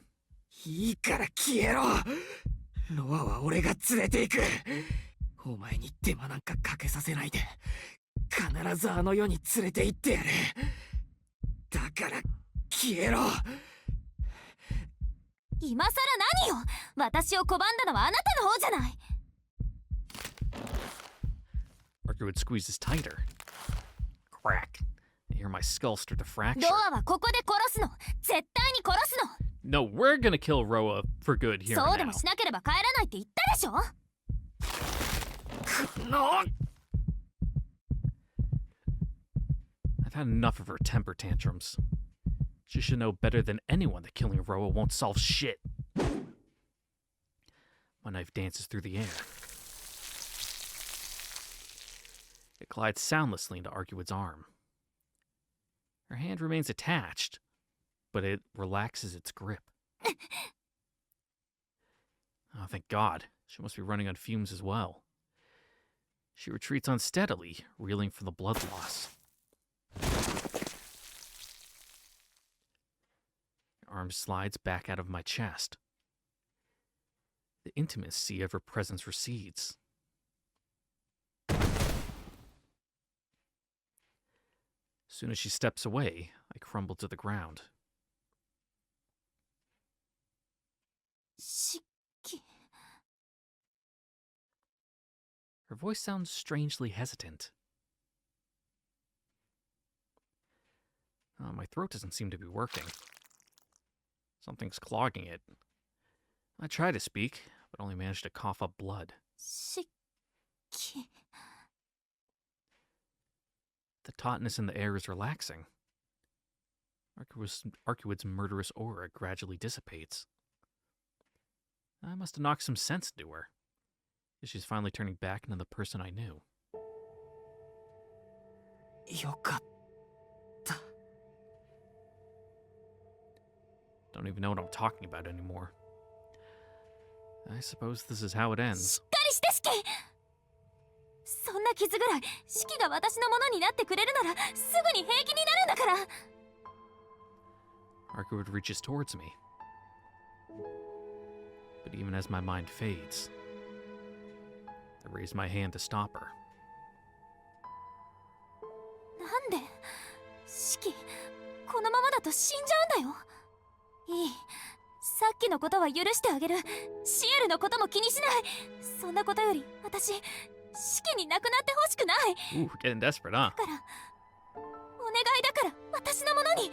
いいから消えろ。ノアは俺が連れて行く。お前に手間なんかかけさせないで。必ずあの世に連れて行ってやる。だから消えろ。今さら何よ。私を拒んだのはあなたの方じゃない。Arcuate squeezes tighter. Crack. I hear my skull start to fracture. ドアはここで殺すの。絶対に殺すの。No, we're gonna kill Roa for good here そうで and も now. しなければ帰らないって言ったでしょ。I've had enough of her temper tantrums. She should know better than anyone that killing Roa won't solve shit. My knife dances through the air. It glides soundlessly into Arcuwood's arm. Her hand remains attached, but it relaxes its grip. Oh, thank God. She must be running on fumes as well. She retreats unsteadily, reeling from the blood loss. Her arm slides back out of my chest. The intimacy of her presence recedes. As soon as she steps away, I crumble to the ground. しき Her voice sounds strangely hesitant. My throat doesn't seem to be working. Something's clogging it. I try to speak, but only manage to cough up blood. しき The tautness in the air is relaxing. Arcuwood's murderous aura gradually dissipates. I must have knocked some sense into her. She's finally turning back into the person I knew. よかった Don't even know what I'm talking about anymore. I suppose this is how it ends. しっかりしてシキそんな傷ぐらいシキが私のものになってくれるならすぐに平気になるんだから Arcuwood reaches towards me. But even as my mind fades, I raise my hand to stop her. なんでシキこのままだと死んじゃうんだよいいさっきのことは許してあげるシエルのことも気にしないそんなことより私シキに亡くなってほしくない Ooh, getting desperate, huh? だからお願いだから私のものに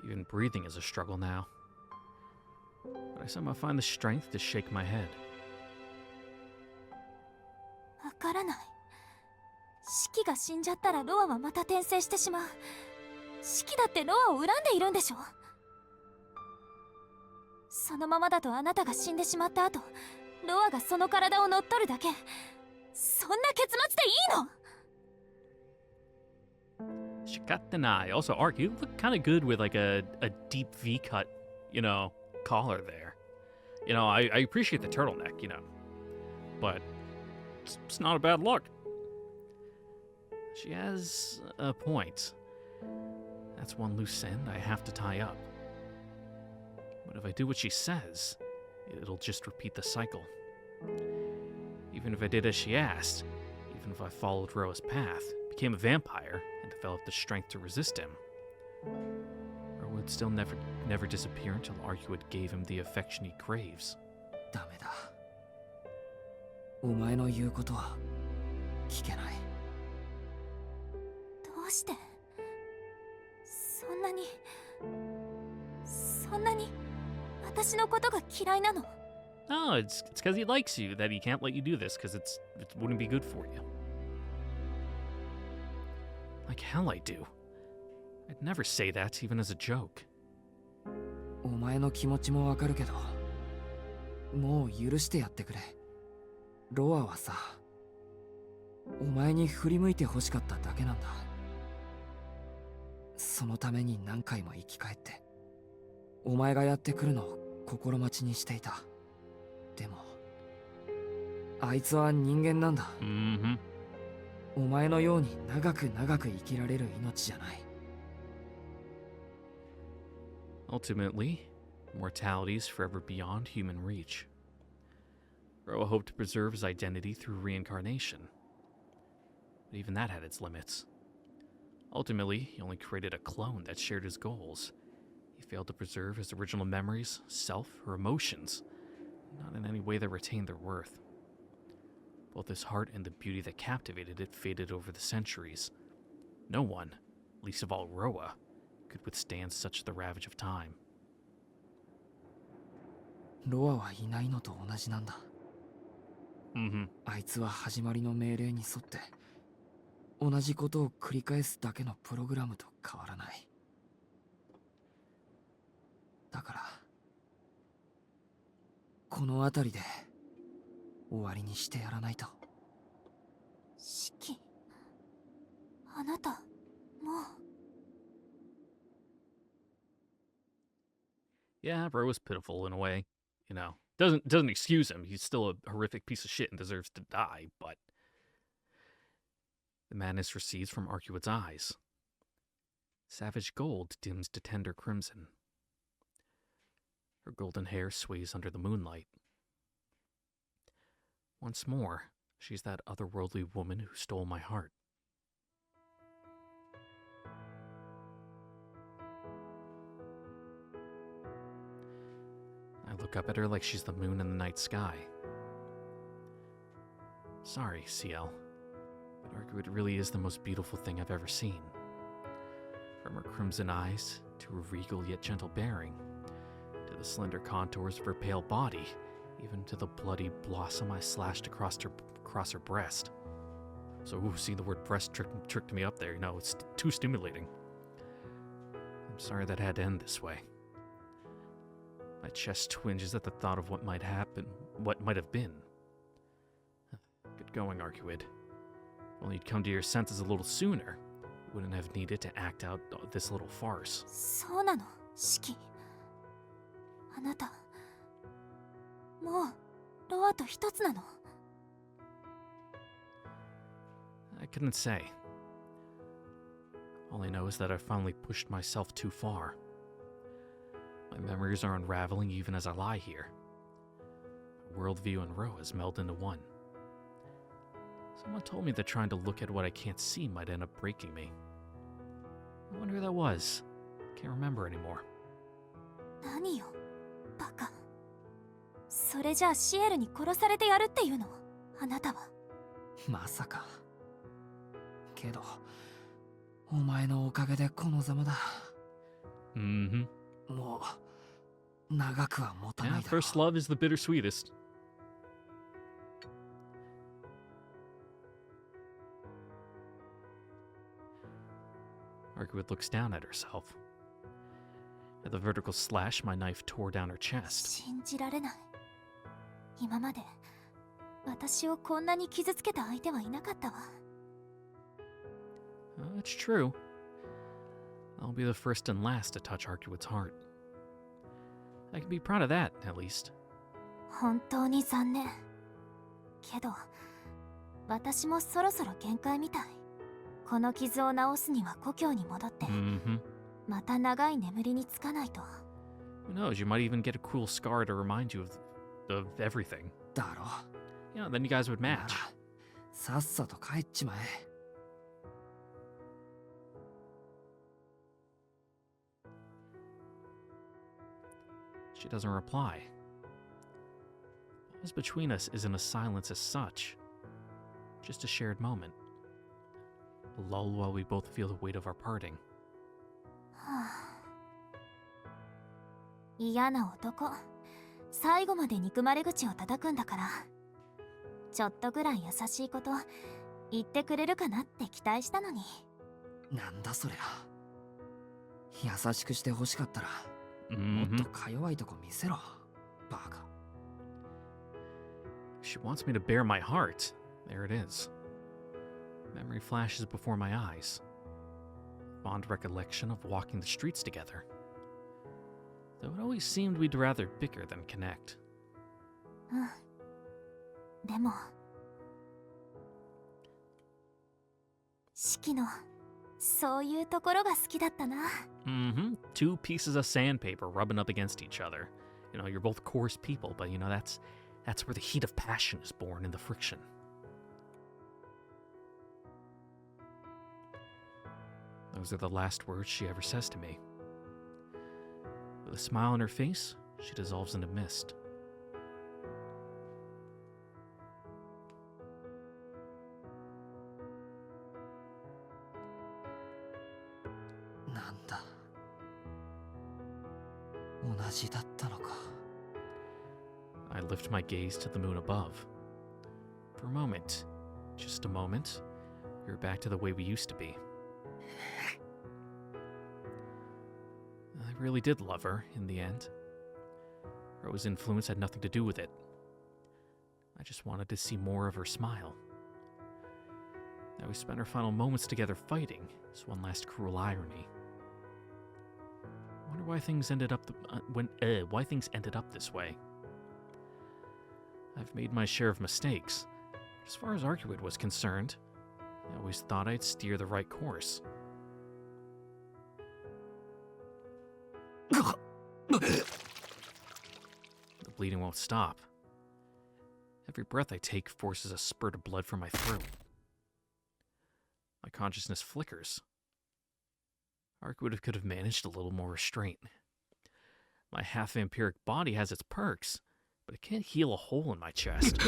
Even breathing is a struggle now. But I somehow find the strength to shake my head. わからないシキが死んじゃったらロアはまた転生してしまうシキだってロアを恨んでいるんでしょそのままだとあなたが死んでしまった後ロアがその体を乗っ取るだけそんな結末でいいの Shikatenai. Also, Ark, you look kind of good with like a deep V-cut, collar there. I appreciate the turtleneck, but it's not a bad look. She has a point. That's one loose end I have to tie up. But if I do what she says, it'll just repeat the cycle. Even if I did as she asked, even if I followed Roa's path, became a vampire, and developed the strength to resist him, Roa would still never disappear until Arcuwood gave him the affection he craves. ダメだお前の言うことは聞けないどうしてそんなに私のことが嫌いなの Oh, it's because he likes you that he can't let you do this because it wouldn't be good for you. Like hell I do. I'd never say that even as a joke. お前の気持ちもわかるけどもう許してやってくれロアはさお前に振り向いて欲しかっただけなんだそのために何回も生き返ってお前がやってくるのを心待ちにしていたでもあいつは人間なんだお前のように長く長く生きられる命じゃない Ultimately, mortality is forever beyond human reach. Roa hoped to preserve his identity through reincarnation. But even that had its limits. Ultimately, he only created a clone that shared his goals. He failed to preserve his original memories, self, or emotions, not in any way that retained their worth. Both his heart and the beauty that captivated it faded over the centuries. No one, least of all Roa, could withstand such the ravage of time. ロアはいないのと同じなんだあいつは始まりの命令に沿って同じことを繰り返すだけのプログラムと変わらない。だからこの辺りで終わりにしてやらないと。四季、あなたもう。Yeah, bro was pitiful in a way. You know, doesn't excuse him. He's still a horrific piece of shit and deserves to die. But the madness recedes from Arcuit's eyes. Savage gold dims to tender crimson. Her golden hair sways under the moonlight. Once more, she's that otherworldly woman who stole my heart. I look up at her like she's the moon in the night sky. Sorry, Ciel, but Arcuit really is the most beautiful thing I've ever seen. From her crimson eyes, to her regal yet gentle bearing, to the slender contours of her pale body, even to the bloody blossom I slashed across her breast. So, seeing the word breast tricked me up there. You know, it's too stimulating. I'm sorry that had to end this way. My chest twinges at the thought of what might happen, what might have been. Good going, Arcuit. If only you'd come to your senses a little sooner, you wouldn't have needed to act out this little farce. そうなの、四季。あなたもうロアと一つなの。I couldn't say. All I know is that I finally pushed myself too far. My memories are unraveling even as I lie here. My worldview and Roa's meld into one. Someone told me that trying to look at what I can't see might end up breaking me. I wonder who that was. Can't remember anymore. 何よ、バカ。それじゃあシエルに殺されてやるっていうの？あなたは。まさか。けどお前のおかげでこのざまだ。Mm-hmm. もう長くは持たない Yeah, だろう。 first love is the bittersweetest. Arcuit looks down at herself. At the vertical slash my knife tore down her chest. 信じられない。今まで私をこんなに傷つけた相手はいなかったわ。It's true. I'll be the first and last to touch Arcuit's heart. I can be proud of that, at least. 本当に残念。けど私もそろそろ限界みたい。この傷を治すには故郷に戻って、Mm-hmm. また長い眠りにつかないと。 Who knows, you might even get a cool scar to remind you of everything. だろ。 You know, then you guys would な match. らさっさと帰っちまえ。She doesn't reply. What is between us isn't a silence as such, just a shared moment. A lull while we both feel the weight of our parting. はあ、嫌な男。最後まで憎まれ口を叩くんだから、ちょっとぐらい優しいこと言ってくれるかなって期待したのに。なんだそりゃ。優しくして欲しかったら、もっ Mm-hmm. とか弱いとこ見せろ。バカ。 She wants me to bare my heart. There it is. Memory flashes before my eyes. Fond recollection of walking the streets together. Though it always seemed we'd rather bicker than connect. うん。でも四季のそういうところが好きだったな。 Mm-hmm. Two pieces of sandpaper rubbing up against each other. You know, you're both coarse people, but you know, that's where the heat of passion is born in the friction. Those are the last words she ever says to me. With a smile on her face, she dissolves into mist. Nanda. 同じだったのか。 I lift my gaze to the moon above. For a moment, just a moment, You're back to the way we used to be. I really did love her in the end. Roa's influence had nothing to do with it. I just wanted to see more of her smile. Now we spent our final moments together fighting is one last cruel irony. I wonder why things ended up why things ended up this way. I've made my share of mistakes. As far as Arcuid was concerned, I always thought I'd steer the right course. The bleeding won't stop. Every breath I take forces a spurt of blood from my throat. My consciousness flickers. Arcuid could have managed a little more restraint. My half-vampiric body has its perks, but it can't heal a hole in my chest.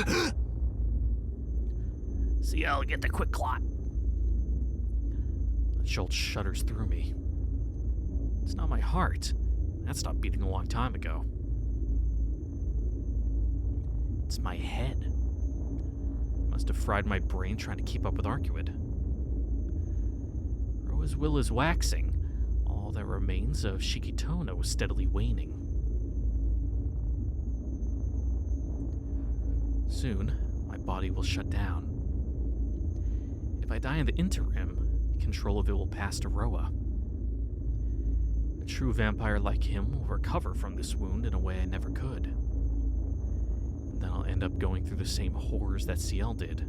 Ciel, get the quick clot. A jolt shudders through me. It's not my heart. That stopped beating a long time ago. It's my head. Must have fried my brain trying to keep up with Arcuid. Roa's will is waxing. All that remains of Shikitono is steadily waning. Soon, my body will shut down. If I die in the interim, control of it will pass to Roa. A true vampire like him will recover from this wound in a way I never could. And then I'll end up going through the same horrors that Ciel did.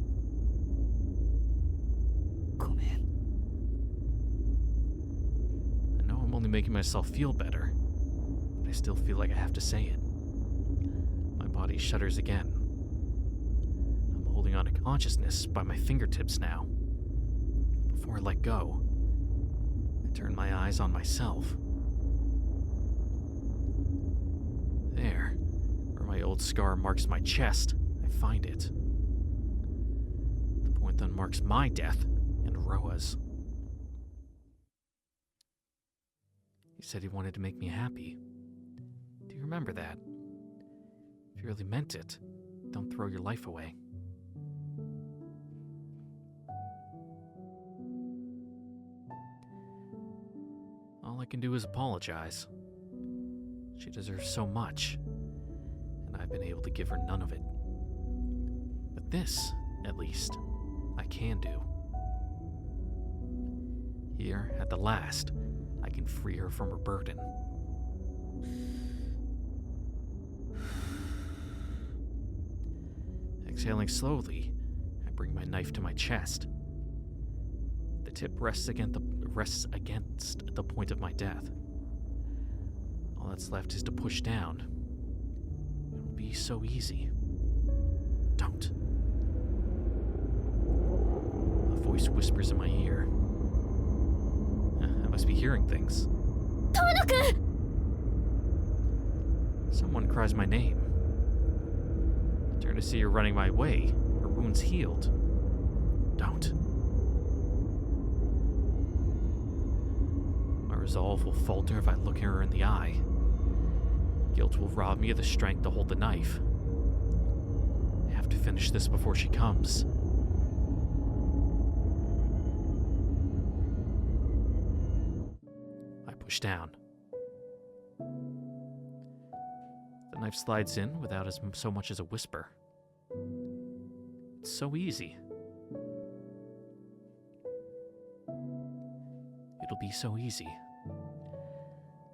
Gomen. I know I'm only making myself feel better, but I still feel like I have to say it. My body shudders again. I'm holding on to consciousness by my fingertips now. Before I let go, I turn my eyes on myself. There, where my old scar marks my chest, I find it. The point that marks my death and Roa's. He said he wanted to make me happy. Do you remember that? If you really meant it, don't throw your life away. All I can do is apologize. She deserves so much, and I've been able to give her none of it. But this, at least, I can do. Here, at the last, I can free her from her burden. Exhaling slowly, I bring my knife to my chest. The tip rests against the point of my death. All that's left is to push down. It'll be so easy. Don't. A voice whispers in my ear. I must be hearing things. Tono-kun! Someone cries my name. I turn to see her running my way. Her wound's healed. Don't. My resolve will falter if I look her in the eye. Guilt will rob me of the strength to hold the knife. I have to finish this before she comes. I push down. The knife slides in without so much as a whisper. It's so easy. It'll be so easy.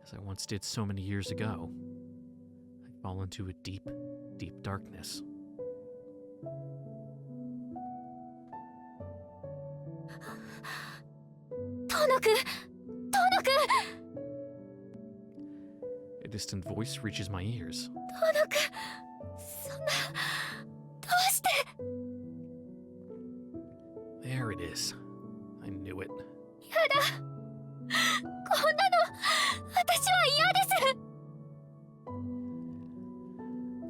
As I once did so many years ago. I fall into a deep, deep darkness. Tono-kun! Tono-kun! A distant voice reaches my ears. Tono-kun! そんな、どうして? There it is. I knew it. やだ。こんなの、私は嫌です。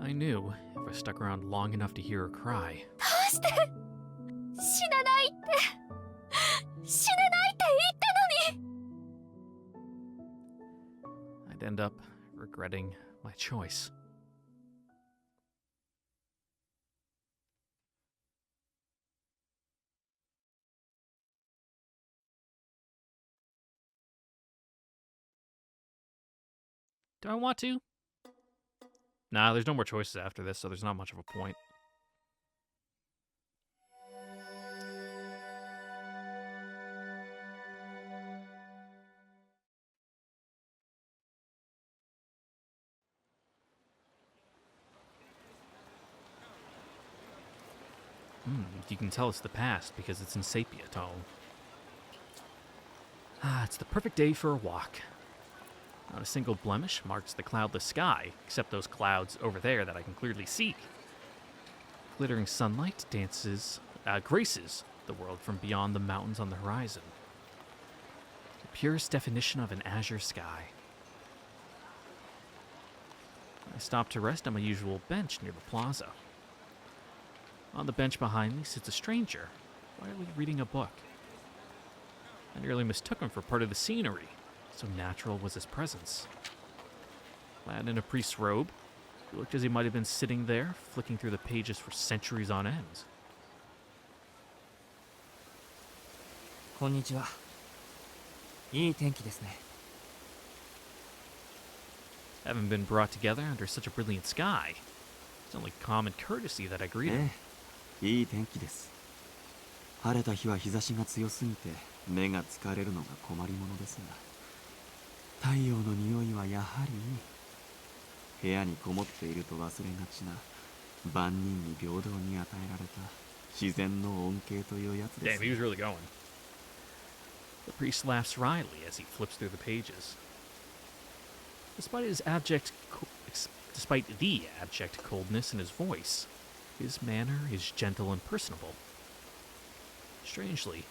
I knew if I stuck around long enough to hear her cry. どうして死なないって、死なないって言ったのに。 I'd end up regretting my choice. Do I want to? Nah, there's no more choices after this, so there's not much of a point. You can tell it's the past because it's in sepia tone. It's the perfect day for a walk. Not a single blemish marks the cloudless sky, except those clouds over there that I can clearly see. Glittering sunlight graces the world from beyond the mountains on the horizon. The purest definition of an azure sky. I stop to rest on my usual bench near the plaza. On the bench behind me sits a stranger, quietly reading a book. I nearly mistook him for part of the scenery, so natural was his presence. Clad in a priest's robe, he looked as he might have been sitting there, flicking through the pages for centuries on end. こんにちは。いい天気ですね。 Having been brought together under such a brilliant sky, it's only common courtesy that I greet him. いい天気です。晴れた日は日差しが強すぎて目が疲れるのが困りものですが、太陽の匂いはやはりいい。部屋にこもっていると忘れがちな万人に平等に与えられた自然の恩恵というやつで Damn, す。 he was really going. The priest laughs wryly as he flips through the pages. Despite the abject coldness in his voice, his manner is gentle and personable. Strangely,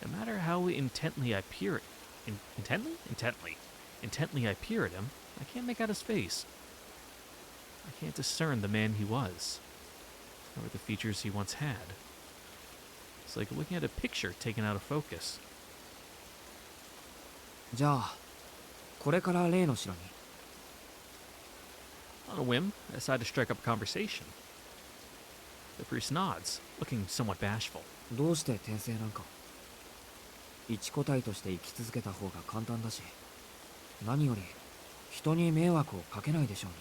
no matter how intently I peer intently I peer at him, I can't make out his face. I can't discern the man he was, nor the features he once had. It's like looking at a picture taken out of focus. じゃあ、これから例の城に。 On a whim, I decide to strike up a conversation. The priest nods, looking somewhat bashful. どうして転生なんか。一個体として生き続けた方が簡単だし、何より人に迷惑をかけないでしょうに。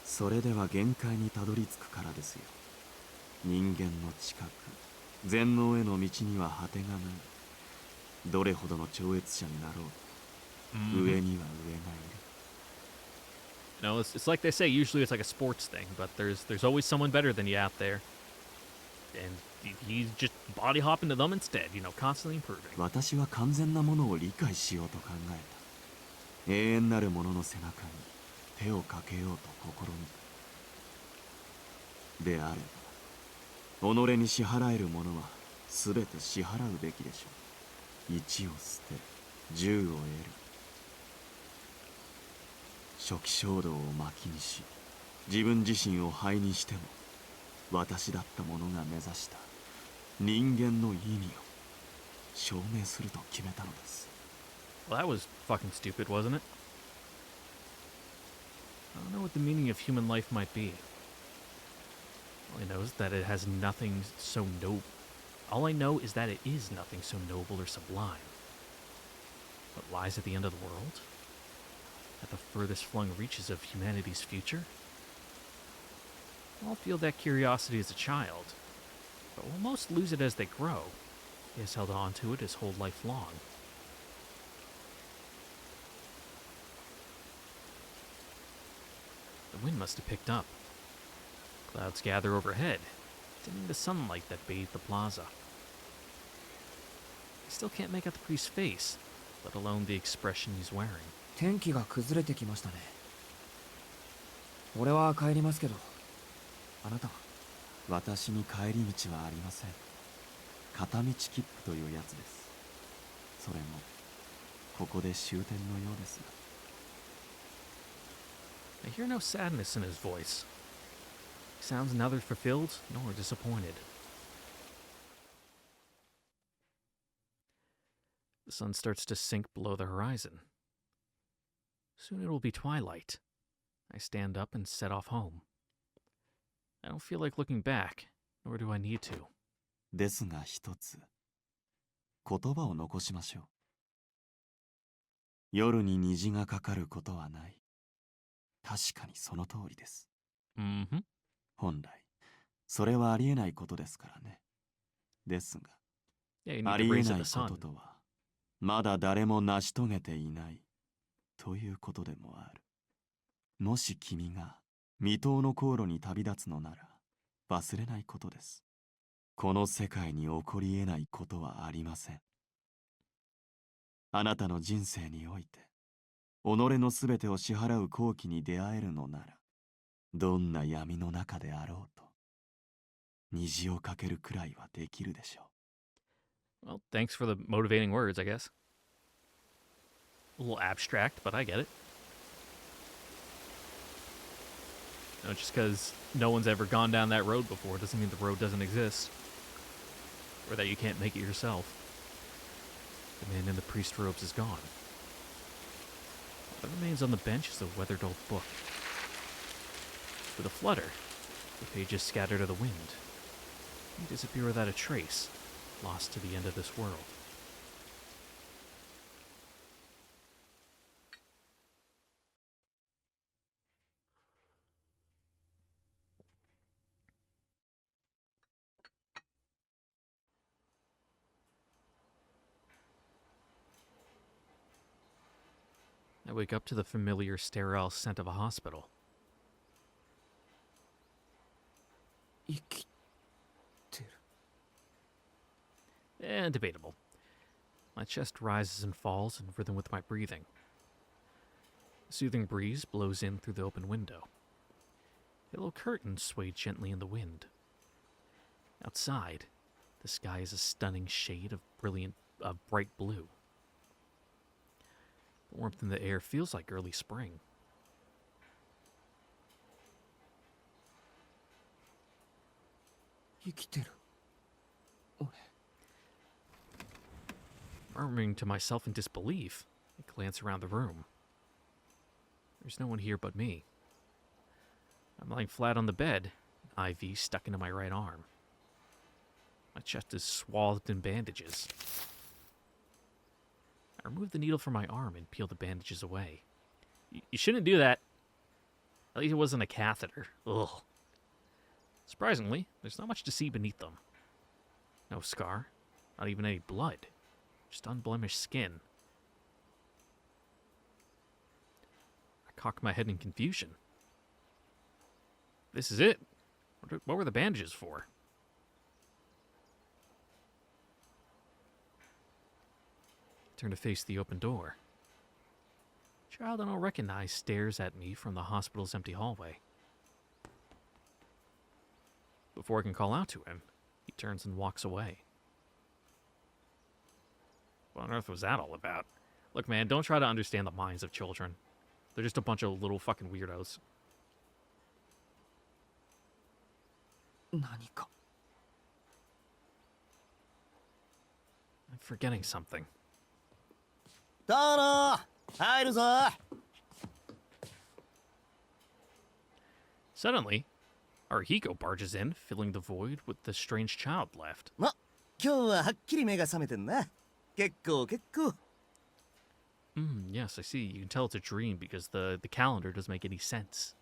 それでは限界にたどり着くからですよ。人間の知覚、全能への道には果てがない。どれほどの超越者になろう。上には上がいる。You know, it's like they say, usually it's like a sports thing, but there's always someone better than you out there. And he's just body hopping to them instead, you know, constantly improving. 私は完全なものを理解しようと考えた。永遠なるものの背中に手をかけようと試みた。であれば、己に支払えるものは全て支払うべきでしょう。1を捨て、10を得る。初期衝動を巻きにし、自分自身を灰にしても、私だった者が目指した人間の意味を証明すると決めたのです。Well, that was fucking stupid, wasn't it? I don't know what the meaning of human life might be. All I know is that it has nothing so noble. All I know is that it is nothing so noble or sublime. What lies at the end of the world? At the furthest flung reaches of humanity's future? All feel that curiosity as a child, but will most lose it as they grow. He has held on to it his whole life long. The wind must have picked up. Clouds gather overhead, dimming the sunlight that bathed the plaza. I still can't make out the priest's face, let alone the expression he's wearing. 天気が崩れてきましたね。俺は帰りますけど、あなたは。私に帰り道はありません。片道切符というやつです。それもここで終点のようですが。I hear no sadness in his voice. He sounds neither fulfilled nor disappointed. The sun starts to sink below the horizon. Soon it will be twilight. I stand up and set off home. I don't feel like looking back, nor do I need to. ですが一つ、言葉を残しましょう。夜に虹がかかることはない。確かにその通りです。Mm-hmm. 本来、それはありえないことですからね。ですが、 Yeah, you あ need to りえ raise な it い a こと son. とは、まだ誰も成し遂げていないということでもある。もし君が未踏の航路に旅立つのなら、忘れないことです。この世界に起こり得ないことはありません。あなたの人生において、己のすべてを支払う好機に出会えるのなら、どんな闇の中であろうと、虹をかけるくらいはできるでしょう。 Well, thanks for the motivating words, I guess. A little abstract, but I get it. You know, just because no one's ever gone down that road before doesn't mean the road doesn't exist. Or that you can't make it yourself. The man in the priest robes is gone. What remains on the bench is a weathered old book. With a flutter, the pages scatter to the wind. You disappear without a trace, lost to the end of this world. I wake up to the familiar sterile scent of a hospital. 生きてる。 Debatable. My chest rises and falls in rhythm with my breathing. A soothing breeze blows in through the open window. Yellow curtains sway gently in the wind. Outside, the sky is a stunning shade of bright blue. The warmth in the air feels like early spring. 生きてる。俺。 Murmuring to myself in disbelief, I glance around the room. There's no one here but me. I'm lying flat on the bed, an IV stuck into my right arm. My chest is swathed in bandages. I remove the needle from my arm and peel the bandages away. You shouldn't do that. At least it wasn't a catheter. Ugh. Surprisingly, there's not much to see beneath them. No scar, not even any blood. Just unblemished skin. I cock my head in confusion. This is it. What were the bandages for? I turn to face the open door. A child I don't recognize stares at me from the hospital's empty hallway. Before I can call out to him, he turns and walks away. What on earth was that all about? Look, man, don't try to understand the minds of children. They're just a bunch of little fucking weirdos. 何か。 I'm forgetting something. 殿入るぞ。 Suddenly, Arihiko barges in, filling the void with the strange child left. ま、今日ははっきり目が覚めてんな。結構結構。 Yes, I see. You can tell it's a dream because the calendar doesn't make any sense.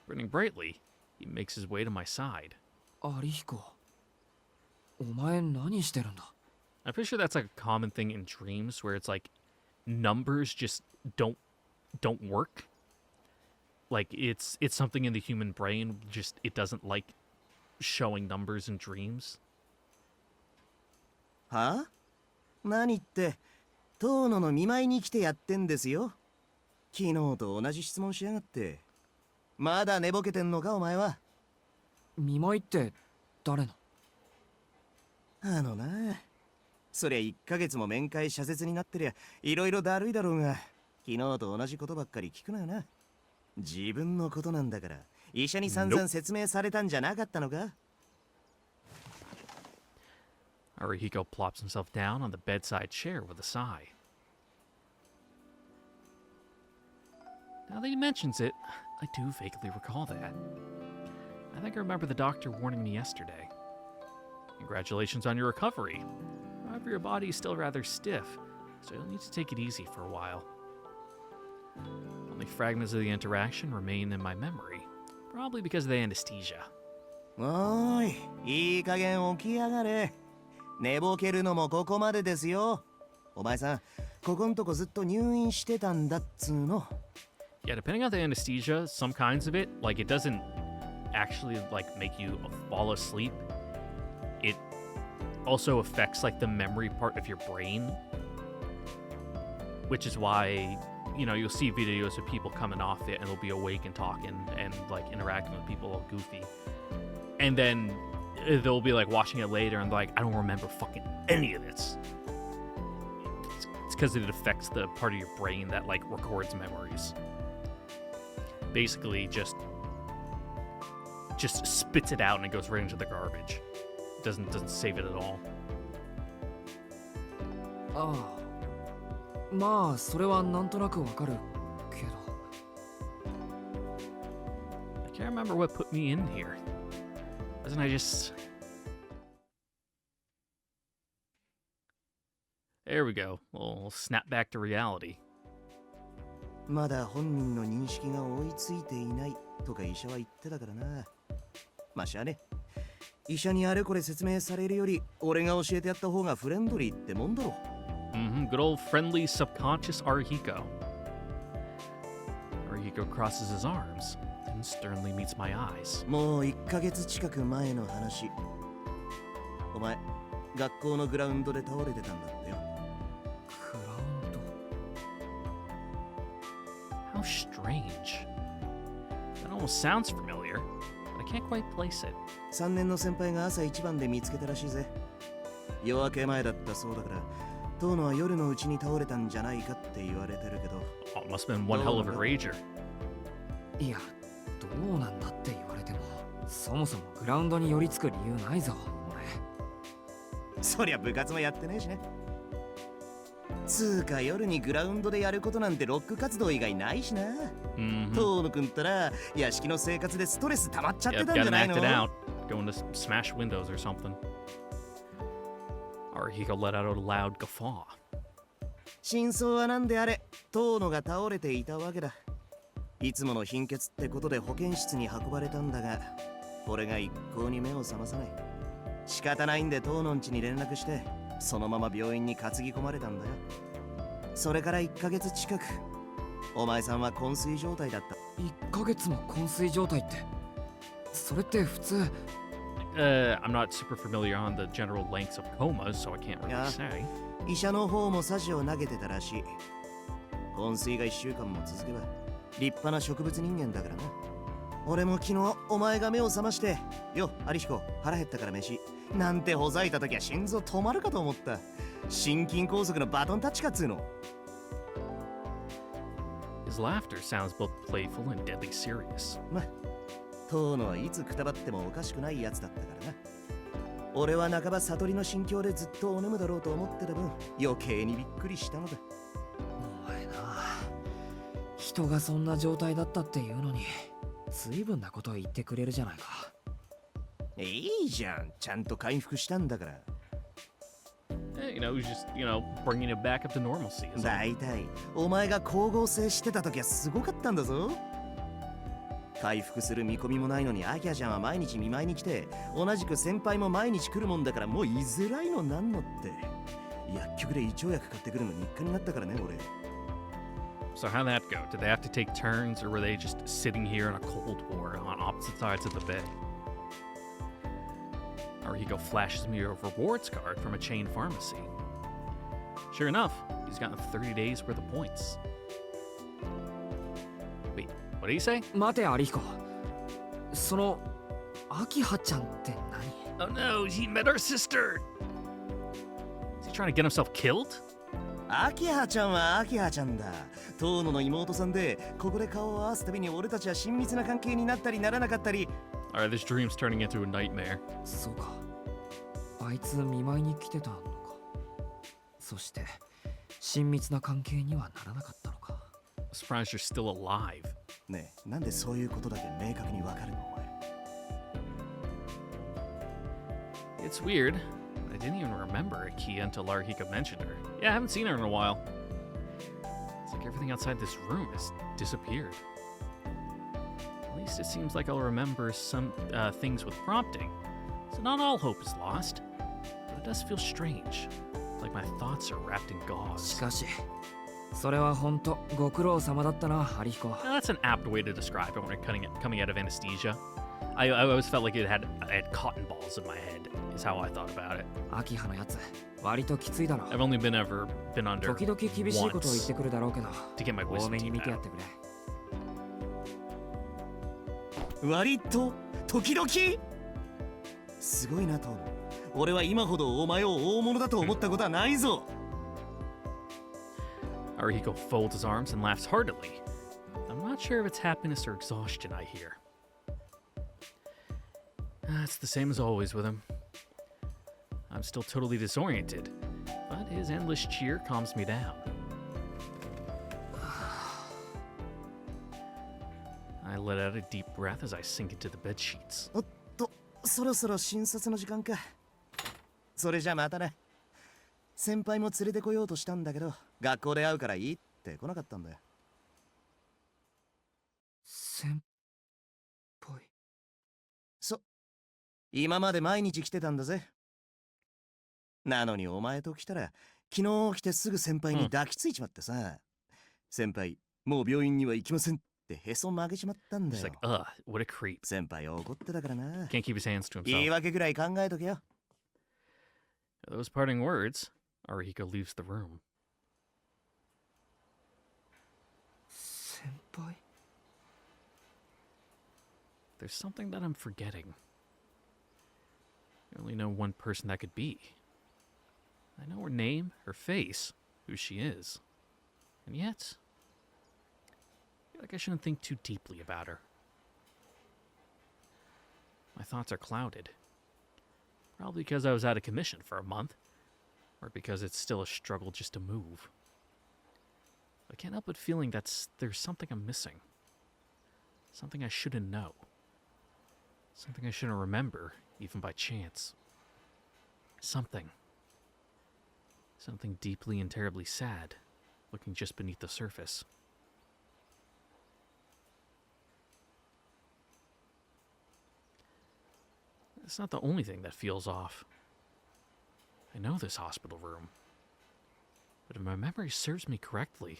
Burning brightly, he makes his way to my side. アリヒコ。お前何してるんだ。 I'm pretty sure that's like a common thing in dreams where it's like numbers just don't work. Like it's something in the human brain, just it doesn't like showing numbers in dreams. はあ？何って遠野の見舞いに来てやってんですよ。昨日と同じ質問しやがって。まだ寝ぼけてんのかお前は。見舞いって誰の。あのな、そりゃ1ヶ月も面会謝絶になってりゃいろいろだるいだろうが、昨日と同じことばっかり聞くなよな。自分のことなんだから医者に散々説明されたんじゃなかったのか。 Arihiko plops himself down on the bedside chair with a sigh. Now that he mentions it, I do vaguely recall that. I think I remember the doctor warning me yesterday. Congratulations on your recovery. However, your body is still rather stiff. so you'll need to take it easy for a while. Only fragments of the interaction remain in my memory, probably because of the anesthesia. おーい、いい加減起き上がれ。寝ぼけるのもここまでですよ。お前さん、ここんとこずっと入院してたんだっつーの。Yeah, depending on the anesthesia, some kinds of it, like it doesn't actually like make you fall asleep. It also affects like the memory part of your brain, which is why, you know, you'll see videos of people coming off it and they'll be awake and talking and like interacting with people all goofy. And then they'll be like watching it later and like, I don't remember fucking any of this. It's because it affects the part of your brain that like records memories. Basically just spits it out and it goes right into the garbage. It doesn't save it at all. ああ、まあそれはなんとなくわかるけど。 I can't remember what put me in here. Wasn't I just... There we go. We'll snap back to reality. まだ本人の認識が追いついていないとか医者は言ってたからな。まあしゃあね。医者にあれこれ説明されるより俺が教えてやった方がフレンドリーってもんだろ。Good old friendly subconscious Arihiko. Arihiko crosses his arms and sternly meets my eyes. もう1ヶ月近く前の話。お前、学校のグラウンドで倒れてたんだってよ。グラウンド。 How strange. That almost sounds familiar, but I can't quite place it. 3年の先輩が朝一番で見つけたらしいぜ。夜明け前だったそうだから、当のは夜のうちに倒れたんじゃないかって言われてるけど。Oh, it must have been one hell of a rager. いや、どうなんだって言われても、そもそもグラウンドに寄りつく理由ないぞ、俺。そりゃ部活もやってねえしね。つーか夜にグラウンドでやることなんてロック活動以外ないしな。遠野くんったら屋敷の生活でストレス溜まっちゃってたんじゃ Yep, ない gotta の？ act it out. Going to smash windows or something. Arihiko let out a loud guffaw. 真相はなんであれ、遠野が倒れていたわけだ。いつもの貧血ってことで保健室に運ばれたんだが、俺が一向に目を覚まさない。仕方ないんで遠野ん家に連絡して、そのまま病院に担ぎ込まれたんだよ。それから1ヶ月近く、お前さんは昏睡状態だった。1ヶ月も昏睡状態って、それって普通。I'm not super familiar on the general lengths of comas, so I can't really say. 医者の方もサジを投げてたらしい。昏睡が1週間も続けば立派な植物人間だからな。俺も昨日お前が目を覚まして「よアリヒコ腹減ったから飯」なんてほざいた時は心臓止まるかと思った。心筋梗塞のバトンタッチかっつうの。 His laughter sounds both playful and deadly serious. ま、遠野はいつくたばってもおかしくないやつだったからな。俺は半ば悟りの心境でずっとお眠だろうと思ってた分余計にびっくりしたのだ。お前な、人がそんな状態だったっていうのに随分なことを言ってくれるじゃないか。いいじゃん、ちゃんと回復したんだから。You know, he's just, you know, bringing it back up to normalcy. だいたいお前が光合成してた時はすごかったんだぞ。回復する見込みもないのにアキアちゃんは毎日見舞いに来て、同じく先輩も毎日来るもんだからもう居づらいのなんのって。薬局で胃腸薬買ってくるの日課になったからね俺。 So how'd that go? Did they have to take turns, or were they just sitting here in a cold war on opposite sides of the bed? Arihiko flashes me a rewards card from a chain pharmacy. Sure enough, he's gotten 30 days worth of points. Wait, what did he say? 待てアリヒコ、そのアキハちゃんって何？ Oh no, he met our sister! Is he trying to get himself killed? アキハちゃんはアキハちゃんだ。遠野の妹さんで、ここで顔を合わすたびに俺たちは親密な関係になったりならなかったり。Alright, this dream's turning into a nightmare. そうか、あいつ見舞いに来てたのか。そして親密な関係にはならなかったのか。 I'm surprised you're still alive. ねえ、なんでそういうことだけ明確にわかるのお前。 It's weird. I didn't even remember Akia until Arihiko mentioned her. Yeah, I haven't seen her in a while. It's like everything outside this room has disappeared. At least it seems like I'll remember some things with prompting. So not all hope is lost. But it does feel strange. Like my thoughts are wrapped in し gauze. かしそれは本当ご苦労様だったなアリヒコ Now, that's an apt way to describe it when we're coming out of anesthesia. I always felt like I had cotton balls in my head, is how I thought about it. 秋葉のやつ割ときついだろ I've only been under 時々厳しいことを言って once くるだろうけど to get my 多 wisdom めに teeth 見てやっ out. てくれ割と時々すごいなトール。俺は今ほどお前を大物だと思ったことはないぞ。Arihiko folds his arms and laughs heartily. I'm not sure if it's happiness or exhaustion I hear. It's the same as always with him. I'm still totally disoriented, but his endless cheer calms me down. I let out a deep breath as I sink into the bed sheets. おっと、そろそろ診察の時間か。それじゃまたな。先輩も連れてこようとしたんだけど、学校で会うからいいって来なかったんだよ。先輩今まで毎日来てたんだぜ。なのにお前と来たら、昨日来てすぐ先輩に抱きついちまってさ。先輩、もう病院には行きませんってへそ曲げちまったんだ Just よ like,。what a creep. 先輩怒ってたからな。 Can't keep his hands to 言い himself. 訳ぐらい考えとけよ。Those parting words, Arihiko leaves the room. 先輩 There's something that I'm forgetting. I only know one person that could be. I know her name, her face, who she is. And yet, I feel like I shouldn't think too deeply about her. My thoughts are clouded. Probably because I was out of commission for a month, or because it's still a struggle just to move. I can't help but feeling that there's something I'm missing. Something I shouldn't know. Something I shouldn't remember, even by chance. Something deeply and terribly sad, looking just beneath the surface. It's not the only thing that feels off. I know this hospital room. But if my memory serves me correctly,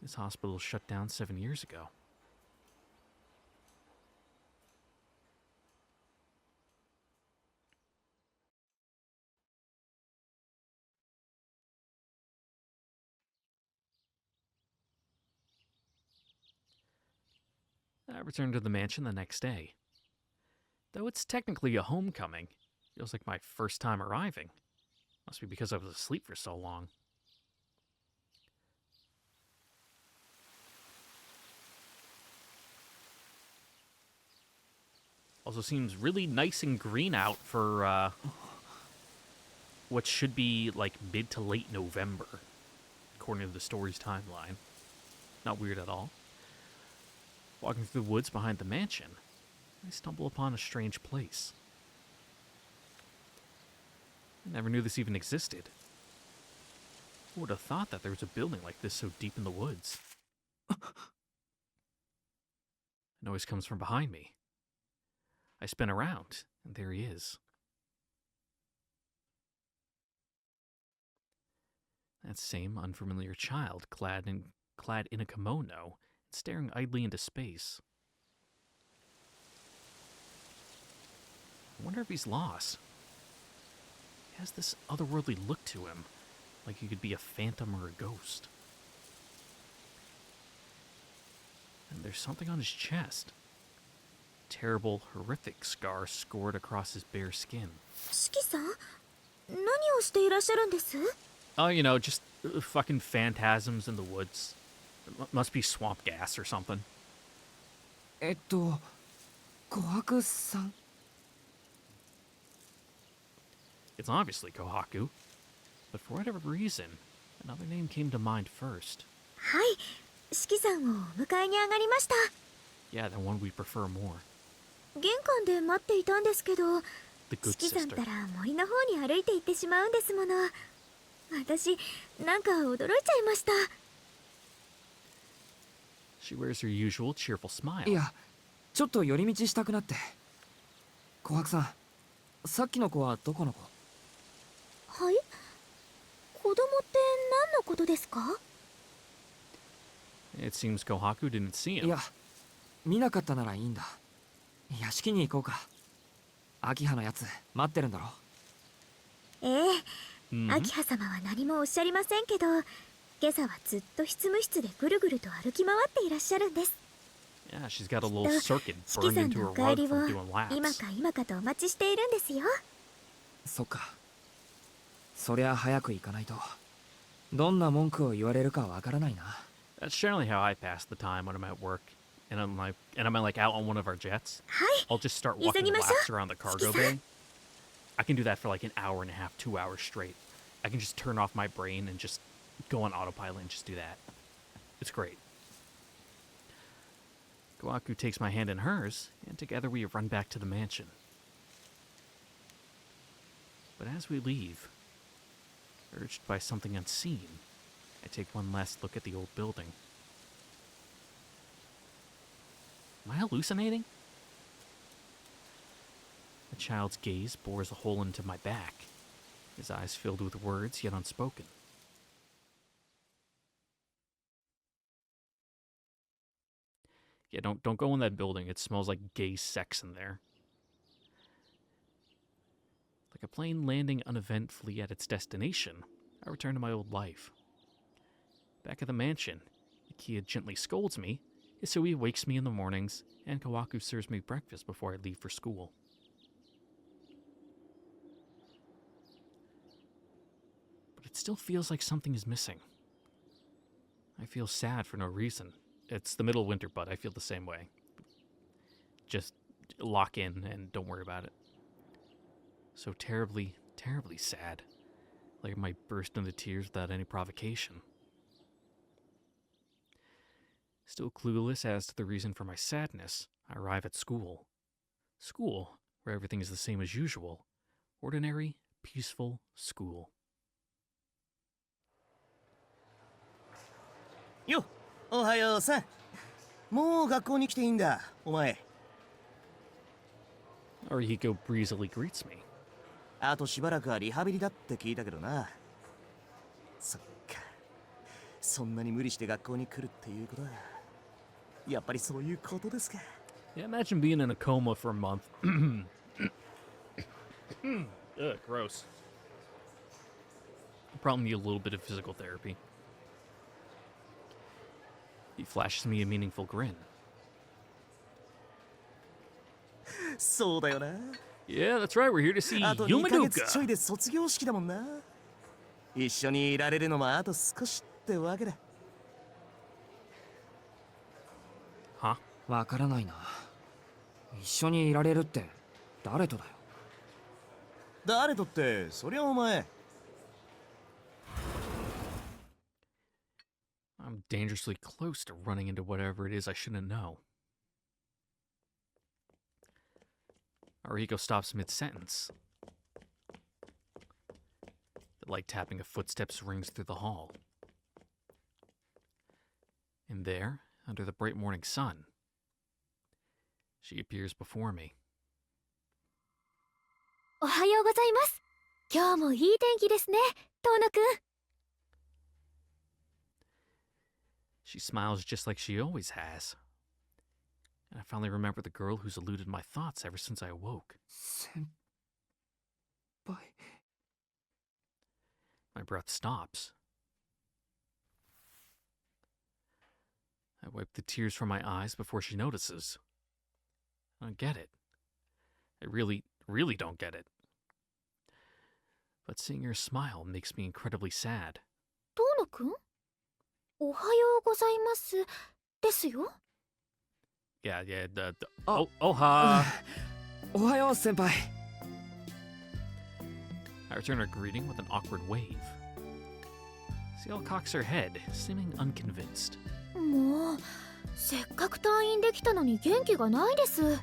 this hospital shut down 7 years ago. I returned to the mansion the next day. Though it's technically a homecoming, it feels like my first time arriving. Must be because I was asleep for so long. Also seems really nice and green out for what should be like mid to late November, according to the story's timeline. Not weird at all. Walking through the woods behind the mansion, I stumble upon a strange place. I never knew this even existed. Who would have thought that there was a building like this so deep in the woods? A noise comes from behind me. I spin around, and there he is. That same unfamiliar child, clad in a kimono, staring idly into space. I wonder if he's lost. He has this otherworldly look to him, like he could be a phantom or a ghost. And there's something on his chest. Terrible, horrific scar scored across his bare skin. 四季さん、何をしていらっしゃるんです？ Oh, just fucking phantasms in the woods. Must be swamp gas or something. 琥珀さん It's obviously Kohaku, but for whatever reason, another name came to mind first. はい、四季さんをお迎えに上がりました。 Yeah, the one we prefer more. 玄関で待っていたんですけど、 The good 四季さん sister. たら森の方に歩いて行ってしまうんですもの。私なんか驚いちゃいました。 She wears her usual cheerful smile. いや、ちょっと寄り道したくなって。琥珀さん、さっきの子はどこの子？はい、子供って何のことですか？ It seems Kohaku didn't see い him. や、見なかったならいいんだ。屋敷に行こうか。秋葉のやつ待ってるんだろ。ええ、明葉様は何もおっしゃりませんけど、今朝はずっと執務室でぐるぐると歩き回っていらっしゃるんです。 Yeah, she's got a little きっと circuit 四 burned 季さん into の her お帰 rug りを from doing 今 laps. か今かとお待ちしているんですよ。そっか。そりゃ早く行かないと。どんな文句を言われるかわからないな。That's generally how I pass the time when I'm at work, and I'm like out on one of our jets. はい、 I'll just start walking 急ぎましょう。 laps around the cargo 四季さん。 bay. I can do that for like an hour and a half, 2 hours straight. I can just turn off my brain and just go on autopilot and just do that. It's great. Goaku takes my hand in hers, and together we run back to the mansion. But as we leave, urged by something unseen, I take one last look at the old building. Am I hallucinating? The child's gaze bores a hole into my back, his eyes filled with words yet unspoken. Yeah, don't go in that building. It smells like gay sex in there. Like a plane landing uneventfully at its destination, I return to my old life. Back at the mansion, Ikia gently scolds me, Isui wakes me in the mornings, and Kawaku serves me breakfast before I leave for school. But it still feels like something is missing. I feel sad for no reason. It's the middle of winter, but I feel the same way. Just lock in and don't worry about it. So terribly, terribly sad. Like I might burst into tears without any provocation. Still clueless as to the reason for my sadness, I arrive at school. School, where everything is the same as usual. Ordinary, peaceful school. よっ、おはようさん。もう学校に来ていいんだ、お前。Arihiko breezily greets me. あとしばらくはリハビリだって聞いたけどな。そっか。そんなに無理して学校に来るっていうことだ。やっぱりそういうことですか。Yeah, imagine being in a coma for a month. Ugh, gross. Probably need a little bit of physical therapy. He flashes me a meaningful grin. そうだよな。 Yeah, that's right. We're here to see あと2ヶ月ちょい Yumadoka. で卒業式だもんな。一緒にいられるのもあと少しってわけだ。Huh? わからないな。一緒にいられるって誰とだよ。誰とってそりゃお前。I'm dangerously close to running into whatever it is I shouldn't know. Arihiko stops mid-sentence. The light tapping of footsteps rings through the hall. And there, under the bright morning sun, she appears before me. おはようございます。今日もいい天気ですね、遠野くん。 She smiles just like she always has. And I finally remember the girl who's eluded my thoughts ever since I awoke. 先輩。 My breath stops. I wipe the tears from my eyes before she notices. I don't get it. I really, really don't get it. But seeing her smile makes me incredibly sad. 遠野くん、おはようございますですよ。 Yeah, the Oh. Oha! おはよう先輩。 I return her greeting with an awkward wave. Ciel cocks her head, seeming unconvinced. もうせっかく退院できたのに元気がないです。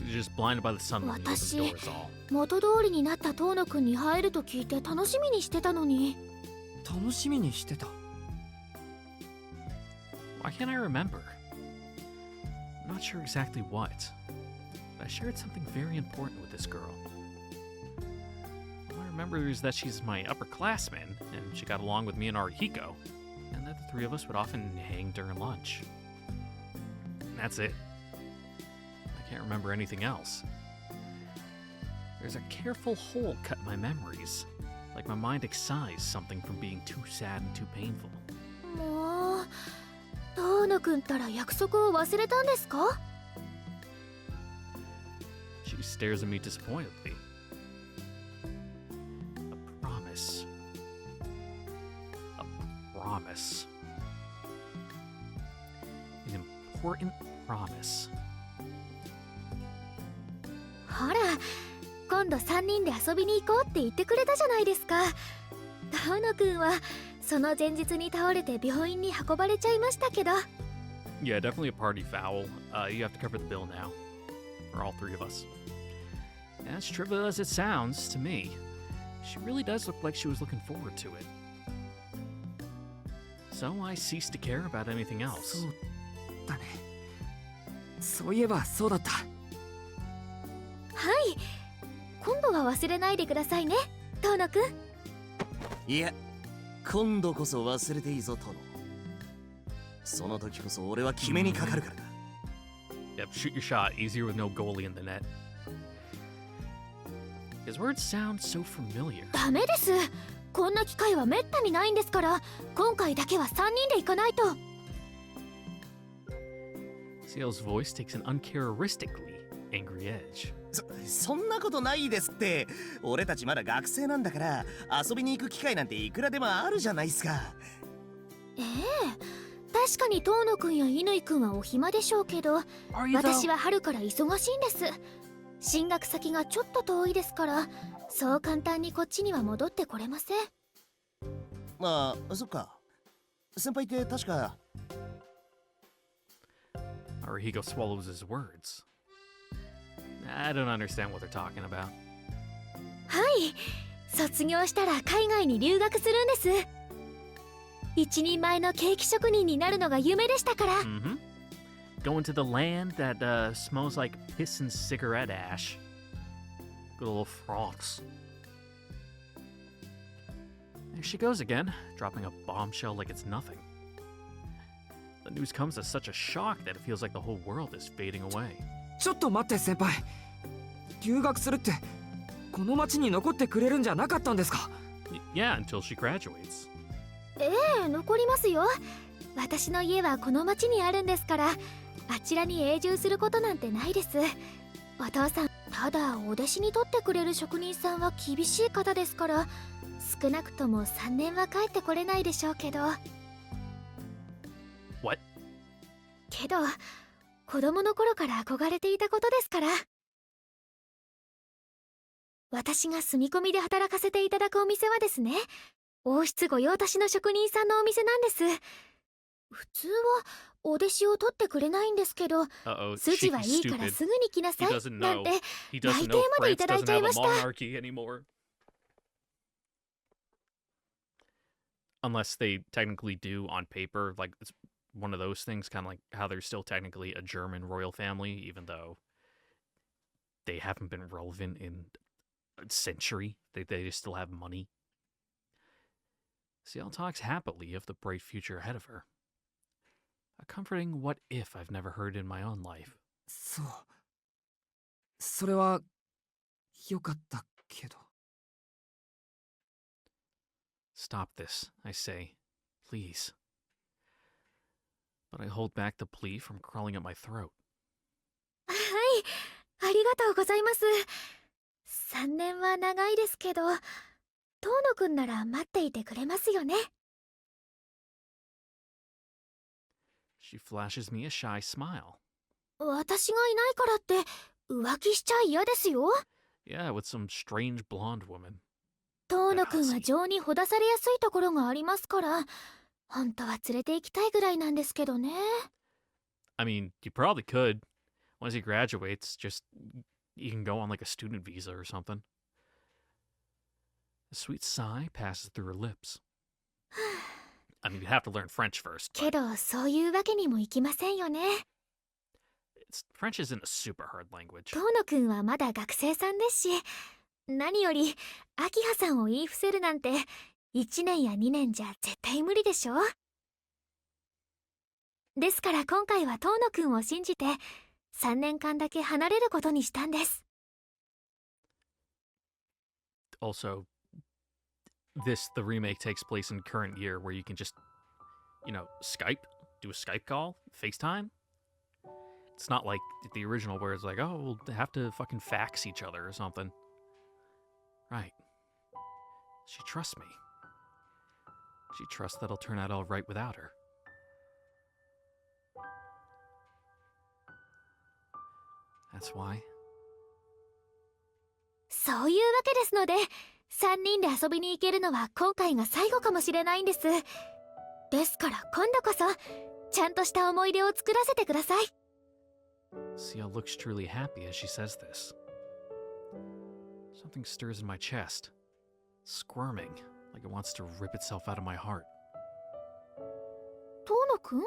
You're just blinded by the sunlight. You open the door is all. 元通りになった遠野くんに会えると聞いて楽しみにしてたのに。楽しみにしてた。 Why can't I remember? I'm not sure exactly what, but I shared something very important with this girl. All I remember is that she's my upperclassman, and she got along with me and Arihiko, and that the three of us would often hang during lunch. And that's it. I can't remember anything else. There's a careful hole cut in my memories, like my mind excised something from being too sad and too painful. もう、遠野くんったら約束を忘れたんですか？ She stares at me disappointedly. A promise. A promise. An important promise. ほら、今度3人で遊びに行こうって言ってくれたじゃないですか。遠野くんはその前日に倒れて病院に運ばれちゃいましたけど。 Yeah, definitely a party foul. You have to cover the bill now. For all three of us. As trivial as it sounds to me, she really does look like she was looking forward to it. So I ceased to care about anything そ else. うだね。そういえばそうだった。はい、今度は忘れないでくださいね、遠野くん。いや、今度こそ忘れていいぞ殿。その時こそ俺は決めにかかるからだ。Yep, shoot your shot. Easier with no goalie in the net. His words sound so familiar. ダメです。こんな機会はめったにないんですから、今回だけは3人で行かないと。Ciel's voice takes an uncharacteristically angry edge. そんなことないですって。俺たちまだ学生なんだから遊びに行く機会なんていくらでもあるじゃないですか。ええ、確かに遠野くんや乾くんはお暇でしょうけど、 Are you 私は春から忙しいんです。進学先がちょっと遠いですから、そう簡単にこっちには戻ってこれません。ああ、そっか。先輩って確か。 Arihiko swallows his words. I don't understand what they're talking about. はい、卒業したら海外に留学するんです。一人前のケーキ職人になるのが夢でしたから。Mm-hmm. Going to the land that smells like piss and cigarette ash. Good old France. There she goes again, dropping a bombshell like it's nothing. The news comes as such a shock that it feels like the whole world is fading away. ちょっと待って先輩。留学するってこの町に残ってくれるんじゃなかったんですか？ Yeah, until she graduates. ええ、残りますよ。私の家はこの町にあるんですから、あちらに永住することなんてないです。お父さん、ただお弟子に取ってくれる職人さんは厳しい方ですから、少なくとも3年は帰ってこれないでしょうけど。 What? けど子供の頃から憧れていたことですから。私が住み込みで働かせていただくお店はですね、王室御用達の職人さんのお店なんです。普通はお弟子を取ってくれないんですけど、 Uh-oh, 筋 Shiki's はいいから stupid. すぐに来なさ He い doesn't なん know. て He 内 doesn't 定 know までい France ただい doesn't ちゃい have ま a した。 monarchy anymore. Unless they technically do on paper, like it's one of those things, kind of like how they're still technically a German royal family, even though they haven't been relevant in a century. They just still have money. Ciel talks happily of the bright future ahead of her. A comforting what if I've never heard in my own life. そう。それは良かったけど。 Stop this, I say, please. But I hold back the plea from crawling at my throat. はい、ありがとうございます。3年は長いですけど、遠野くんなら待っていてくれますよね。 She flashes me a shy smile. 私がいないからって浮気しちゃ嫌ですよ。 Yeah, with some strange blonde woman. 遠野くんは情にほだされやすいところがありますから、本当は連れて行きたいぐらいなんですけどね。 I mean, you probably could. Once he graduates, just you can go on like a student visa or something. A sweet sigh passes through her lips. I mean, you have to learn French first. け But どそういうわけにもいきませんよね。 French isn't a super hard language. 遠野くんはまだ学生さんですし、何より明葉さんを言い伏せるなんて1年や2年じゃ絶対無理でしょ。ですから今回は遠野くんを信じて3年間だけ離れることにしたんです。 Also, the remake takes place in current year where you can just, Skype, do a Skype call, FaceTime. It's not like the original where it's like, oh, we'll have to fucking fax each other or something. Right. She trusts me. She trusts that I'll turn out all right without her. That's why. そういうわけですので、3人で遊びに行けるのは今回が最後かもしれないんです。ですから今度こそちゃんとした思い出を作らせてください。 Ciel looks truly happy as she says this. Something stirs in my chest, squirming like it wants to rip itself out of my heart. 遠野くん？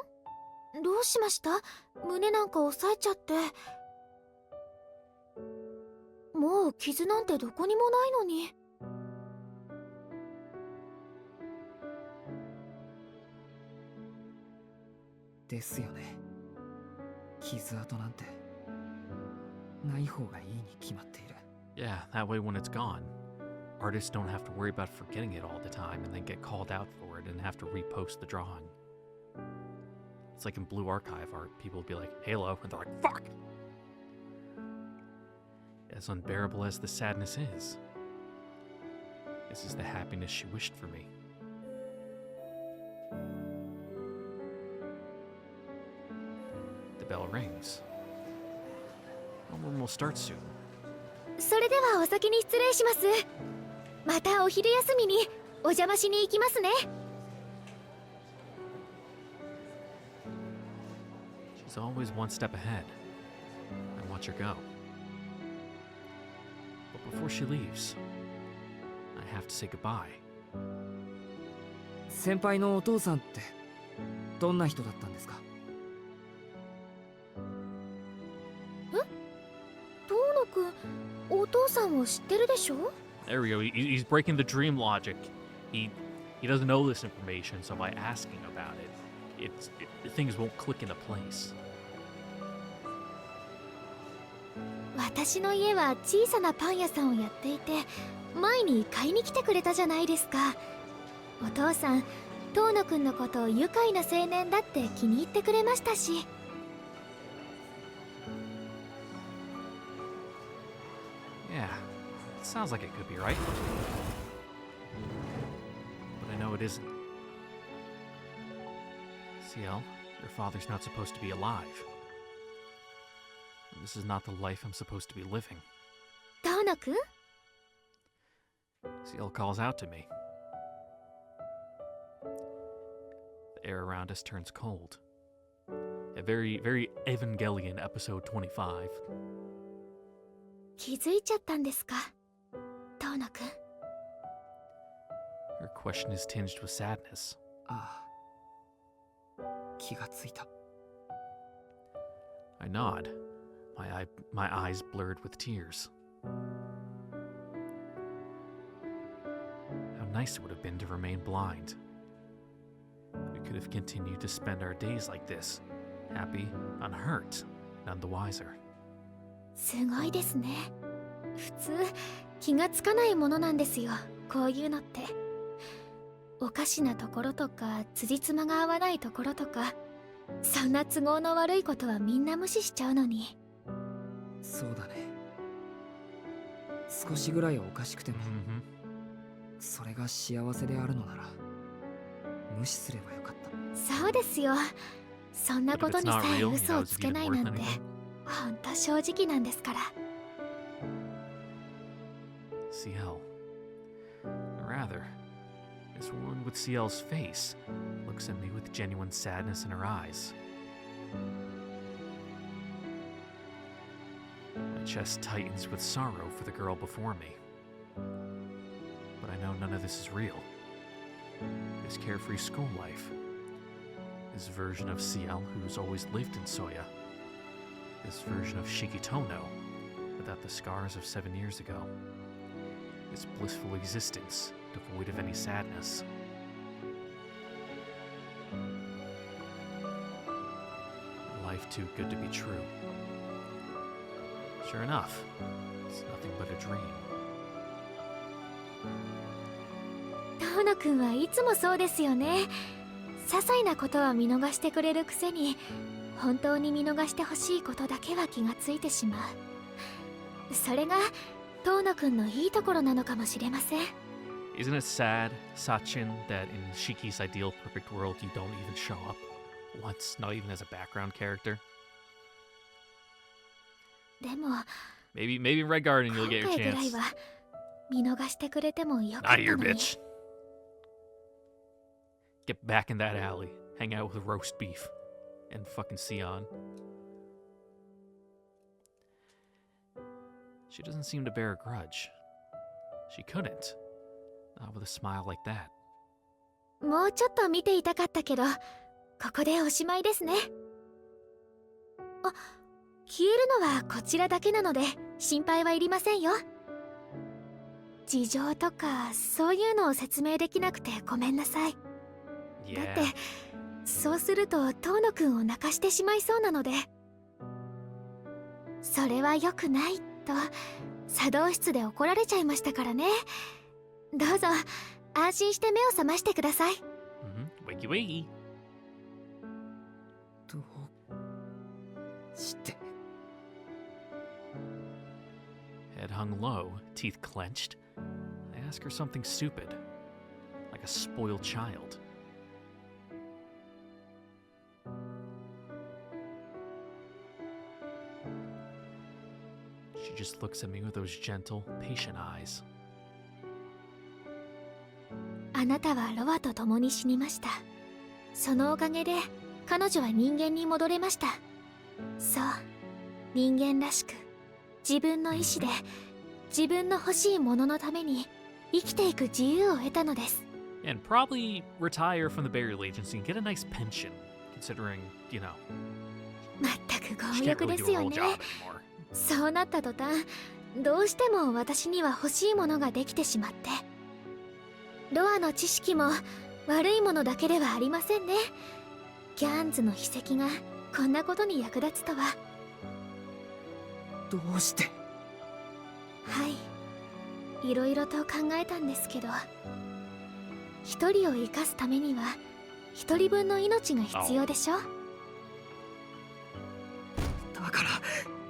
どうしました？胸なんか押さえちゃって。もう傷なんてどこにもないのに。ですよね。傷跡なんてない方がいいに決まっている。 Yeah, that way when it's gone, artists don't have to worry about forgetting it all the time and then get called out for it and have to repost the drawing. It's like in Blue Archive art, people will be like, Halo, and they're like, fuck! As unbearable as the sadness is, this is the happiness she wished for me. The bell rings. Homeroom will start soon. それではお先に失礼します。またお昼休みにお邪魔しに行きますね。 She's always one step ahead. I watch her go. But before she leaves, I have to say goodbye. 先輩のお父さんってどんな人だったんですか？遠野くん、お父さんを知ってるでしょ？ There we go. He's breaking the dream logic. He doesn't know this information, so by asking about it, things won't click into place. 私の家は小さなパン屋さんをやっていて、前に買いに来てくれたじゃないですか。お父さん、遠野くんのことを愉快な青年だって気に入ってくれましたし。 Yeah, it sounds like it could be right. But I know it isn't. Ciel, your father's not supposed to be alive. This is not the life I'm supposed to be living. 遠野くん？ Ciel calls out to me. The air around us turns cold. A very, very Evangelion episode 25. 気づいちゃったんですか、遠野くん。 Her question is tinged with sadness. ああ、気がついた。 I nod, my eyes blurred with tears. How nice it would have been to remain blind. We could have continued to spend our days like this, happy, unhurt, none the wiser. すごいですね。普通気がつかないものなんですよ、こういうのって。おかしなところとか辻褄が合わないところとか、そんな都合の悪いことはみんな無視しちゃうのに。そうだね。少しぐらいおかしくても、それが幸せであるのなら無視すればよかった。そうですよ。そんなことにさえ嘘をつけないなんてほんと正直なんですから。 Ciel. Rather, this woman with Ciel's face looks at me with genuine sadness in her eyes. My chest tightens with sorrow for the girl before me. But I know none of this is real. This carefree school life. This version of Ciel who's always lived in Soya. This version of Shikitono without the scars of 7 years ago. This blissful existence, devoid of any sadness. Life too good to be true. Sure enough, it's nothing but a dream. 遠野くんはいつもそうですよね。些細なことは見逃してくれるくせに、本当に見逃してほしいことだけは気がついてしまう。それが遠野くんのいいところなのかもしれません。 Isn't it sad, Sachin, that in Shiki's ideal perfect world you don't even show up once, not even as a background character? でも Maybe in Red Garden you'll 今 get your 回ぐらい chance. は見逃してくれてもよかっ Out of た here, のに。 bitch. Get back in that alley. Hang out with roast beef. And fucking Sion. She doesn't seem to bear a grudge. She couldn't. Not with a smile like that. もうちょっと見ていたかったけど、ここでおしまいですね。あ、消えるのはこちらだけなので心配はいりませんよ。事情とかそういうのを説明できなくてごめんなさい。だって Yeah. そうすると遠野くんを泣かしてしまいそうなので。それは良くないと茶道室で怒られちゃいましたからね。どうぞ安心して目を覚ましてください。 Wakey wakey. どうして Head hung low, teeth clenched. I ask her something stupid. Like a spoiled child. She just looks at me with those gentle, patient eyes. あなたはロアと共に死にました。そのおかげで彼女は人間に戻れました。そう、人間らしく自分の意志で自分の欲しいもののために生きていく自由を得たのです。 And probably retire from the burial agency and get a nice pension, considering, you know, まったく she 強 can't 欲 really で do す her よ whole ね。 job anymore. そうなった途端、どうしても私には欲しいものができてしまって。ロアの知識も悪いものだけではありませんね。ギャンズの筆跡がこんなことに役立つとは。どうして はい、いろいろと考えたんですけど、一人を生かすためには一人分の命が必要でしょ。だから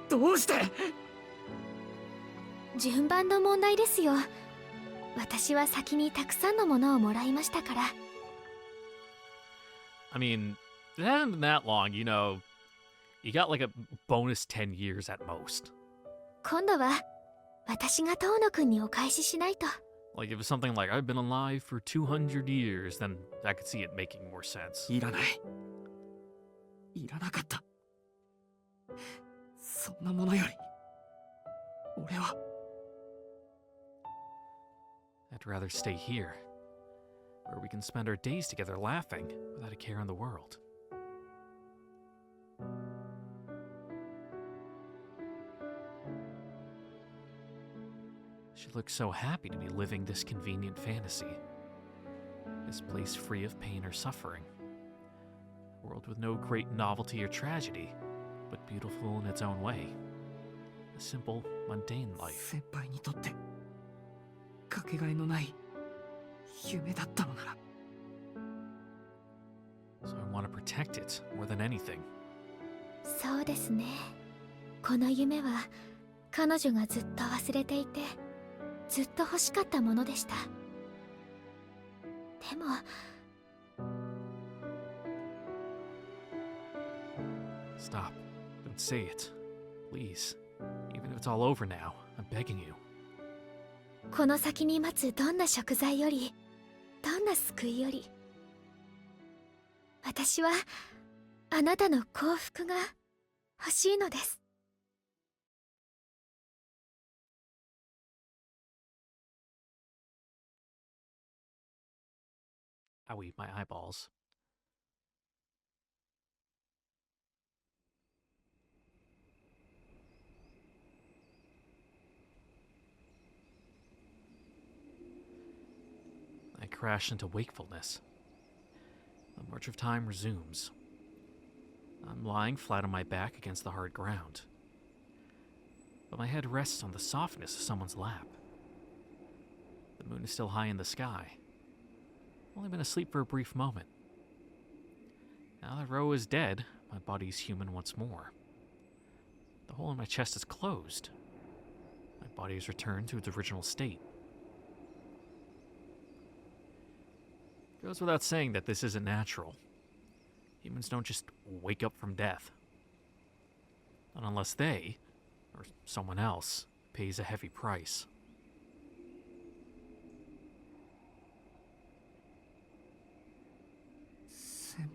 どうして順番の問題ですよ。私は先にたくさんのものをもらいましたから。 I mean, it hasn't been that long, you know. You got like a bonus 10 years at most. 今度は私が遠野くんにお返ししないと。 Like if it's something like I've been alive for 200 years, then I could see it making more sense. いらない。いらなかった。そんなものより俺は I'd rather stay here, where we can spend our days together laughing without a care in the world. She looks so happy to be living this convenient fantasy. This place free of pain or suffering. A world with no great novelty or tragedy, but beautiful in its own way. A simple, mundane life. 先輩にとってかけがえのない夢だったのなら So I want to protect it more than anything. そうですね。この夢は彼女がずっと忘れていて、ずっと欲しかったものでした。でも Stop. Don't say it. Please. Even if it's all over now, I'm begging you. この先に待つどんな食材より、どんな救いより、私はあなたの幸福が欲しいのです。Owie, my eyeballs. I crash into wakefulness. The march of time resumes. I'm lying flat on my back against the hard ground, but my head rests on the softness of someone's lap. The moon is still high in the sky. I've only been asleep for a brief moment. Now that Ro is dead, my body is human once more. The hole in my chest is closed. My body has returned to its original state. It goes without saying that this isn't natural. Humans don't just wake up from death. Not unless they, or someone else, pays a heavy price. Senpai.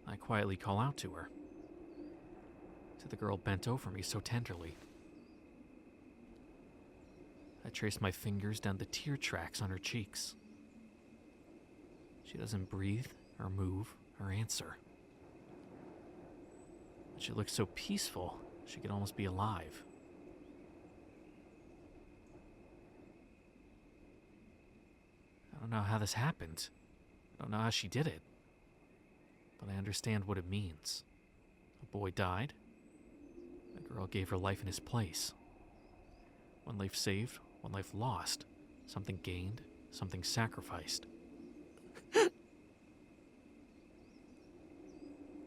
I quietly call out to her, to the girl bent over me so tenderly. I trace my fingers down the tear tracks on her cheeks. She doesn't breathe, or move, or answer. But she looks so peaceful, she could almost be alive. I don't know how this happened. I don't know how she did it. But I understand what it means. A boy died. A girl gave her life in his place. One life saved, one life lost. Something gained, something sacrificed.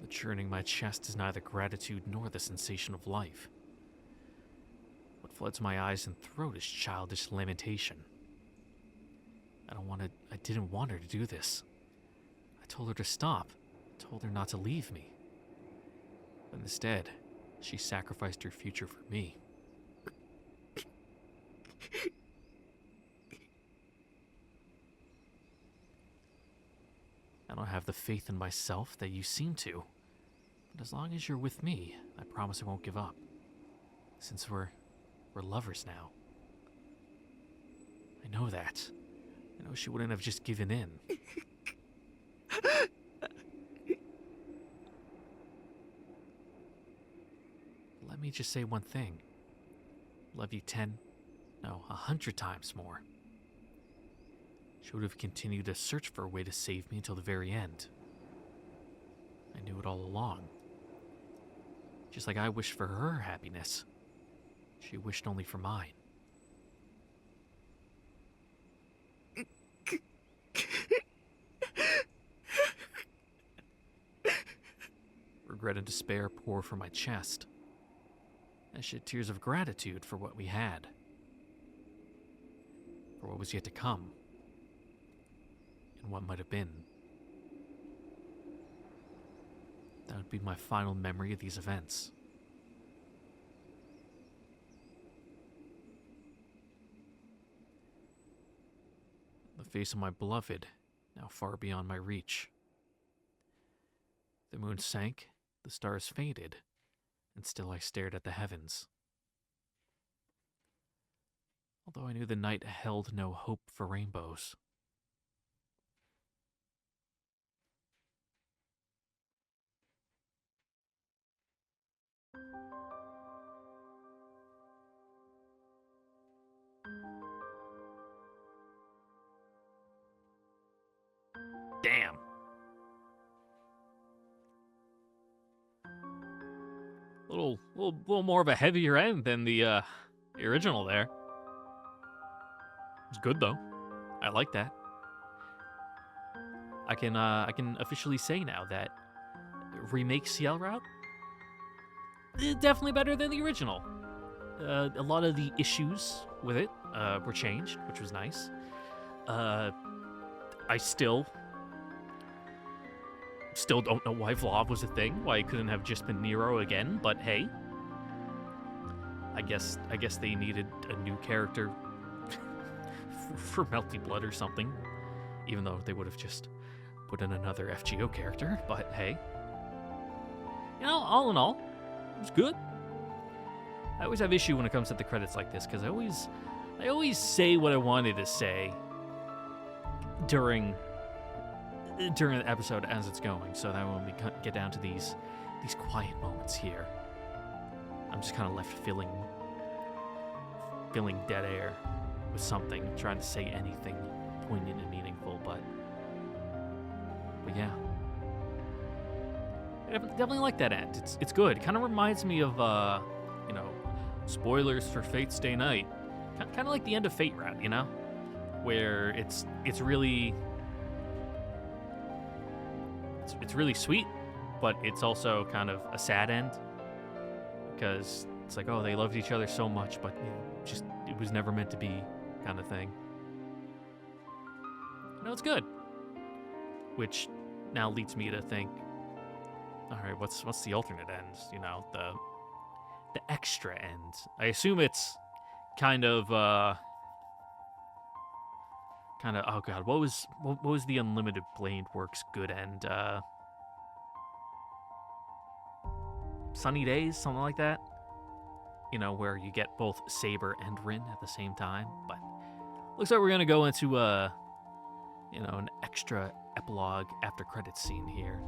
The churning in my chest is neither gratitude nor the sensation of life. What floods my eyes and throat is childish lamentation. I didn't want her to do this. I told her to stop. I told her not to leave me. But instead, she sacrificed her future for me. I don't have the faith in myself that you seem to. But as long as you're with me, I promise I won't give up. Since we're lovers now. I know that. I know she wouldn't have just given in. Let me just say one thing. Love you 10, no, 100 times more. She would have continued to search for a way to save me until the very end. I knew it all along. Just like I wished for her happiness, she wished only for mine. Regret and despair pour from my chest. I shed tears of gratitude for what we had, for what was yet to come, and what might have been. That would be my final memory of these events. The face of my beloved, now far beyond my reach. The moon sank, the stars faded, and still I stared at the heavens. Although I knew the night held no hope for rainbows. Damn. Little more of a heavier end than the original there. It's good though. I like that. I can officially say now that remake Ciel route definitely better than the original. A lot of the issues with it were changed, which was nice. I still don't know why Vlad was a thing, why it couldn't have just been Nero again, but hey. I guess they needed a new character for Melty Blood or something. Even though they would have just put in another FGO character, but hey. You know, all in all, it was good. I always have issue when it comes to the credits like this, because I always I always say what I wanted to say during the episode as it's going, so that when we get down to these quiet moments here, I'm just kind of left feeling dead air with something, trying to say anything poignant and meaningful, but yeah. I definitely like that end. It's good. It kind of reminds me of spoilers for Fate's Day Night. Kind of like the end of Fate Route, where it's really sweet, but it's also kind of a sad end because it's like, oh, they loved each other so much, but it was never meant to be, kind of thing. It's good. Which now leads me to think, all right, what's the alternate end? The extra end. I assume it's kind of oh god, what was the Unlimited Blade Works good end? Sunny Days, something like that. Where you get both Saber and Rin at the same time. But looks like we're gonna go into an extra epilogue after credits scene here.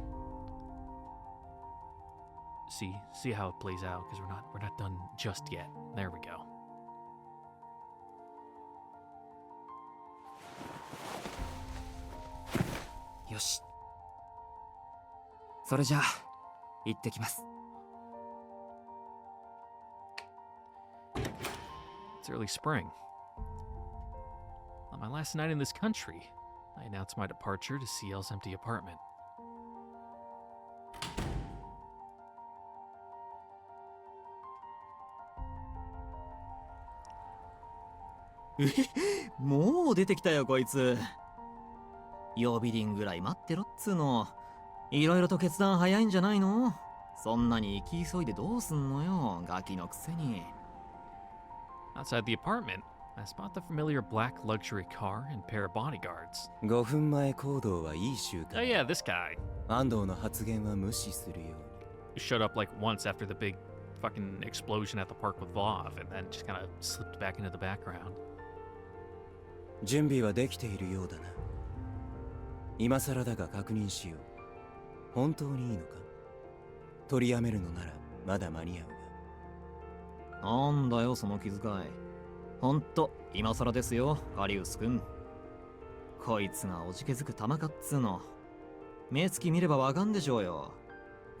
See how it plays out, because we're not done just yet. There we go. Yoshi. それじゃあ行ってきます。 It's early spring. On my last night in this country, I announced my departure to Ciel's empty apartment. もう出てきたよこいつ。呼び鈴ぐらい待ってろっつーの。いろいろと決断早いんじゃないの？そんなに行き急いでどうすんのよ、ガキのくせに。 Outside the apartment, I spot the familiar black luxury car and pair of bodyguards. 5分前行動はいい習慣。 Oh yeah, this guy. 安藤の発言は無視するように。 He showed up like once after the big fucking explosion at the park with Vav, and then just kind of slipped back into the background. 準備はできているようだな。今更だが確認しよう。本当にいいのか？取りやめるのならまだ間に合うが。なんだよその気遣い。ほんと今更ですよ、カリウス君。こいつがおじけづく玉かっつーの。目つき見ればわかんでしょうよ。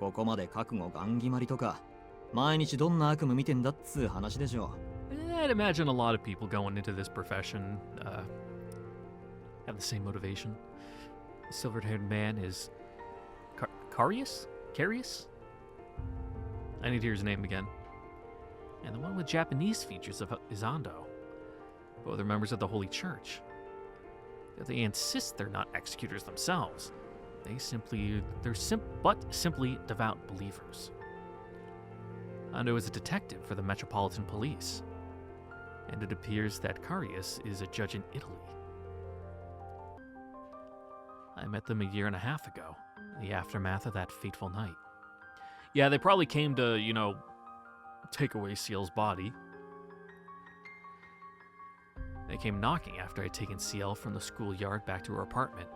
ここまで覚悟ガン決まりとか、毎日どんな悪夢見てんだっつー話でしょ。 I'd imagine a lot of people going into this profession have the same motivation. The silver-haired man is Carius? I need to hear his name again. And the one with Japanese features is Ando. Both are members of the Holy Church. They insist they're not executors themselves. They're simply devout believers. Ando is a detective for the Metropolitan Police, and it appears that Carius is a judge in Italy. I met them a year and a half ago, in the aftermath of that fateful night. Yeah, they probably came to, take away Ciel's body. They came knocking after I'd taken Ciel from the schoolyard back to her apartment.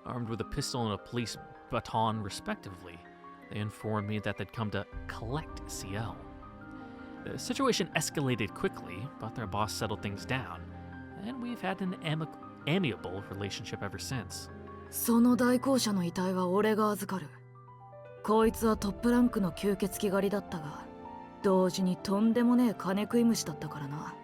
Armed with a pistol and a police baton, respectively, they informed me that they'd come to collect Ciel. The situation escalated quickly, but their boss settled things down, and we've had an amiable relationship ever since. その代行者の遺体は俺が預かる。こいつはトップランクの吸血鬼狩りだったが、同時にとんでもねえ金食い虫だったからな。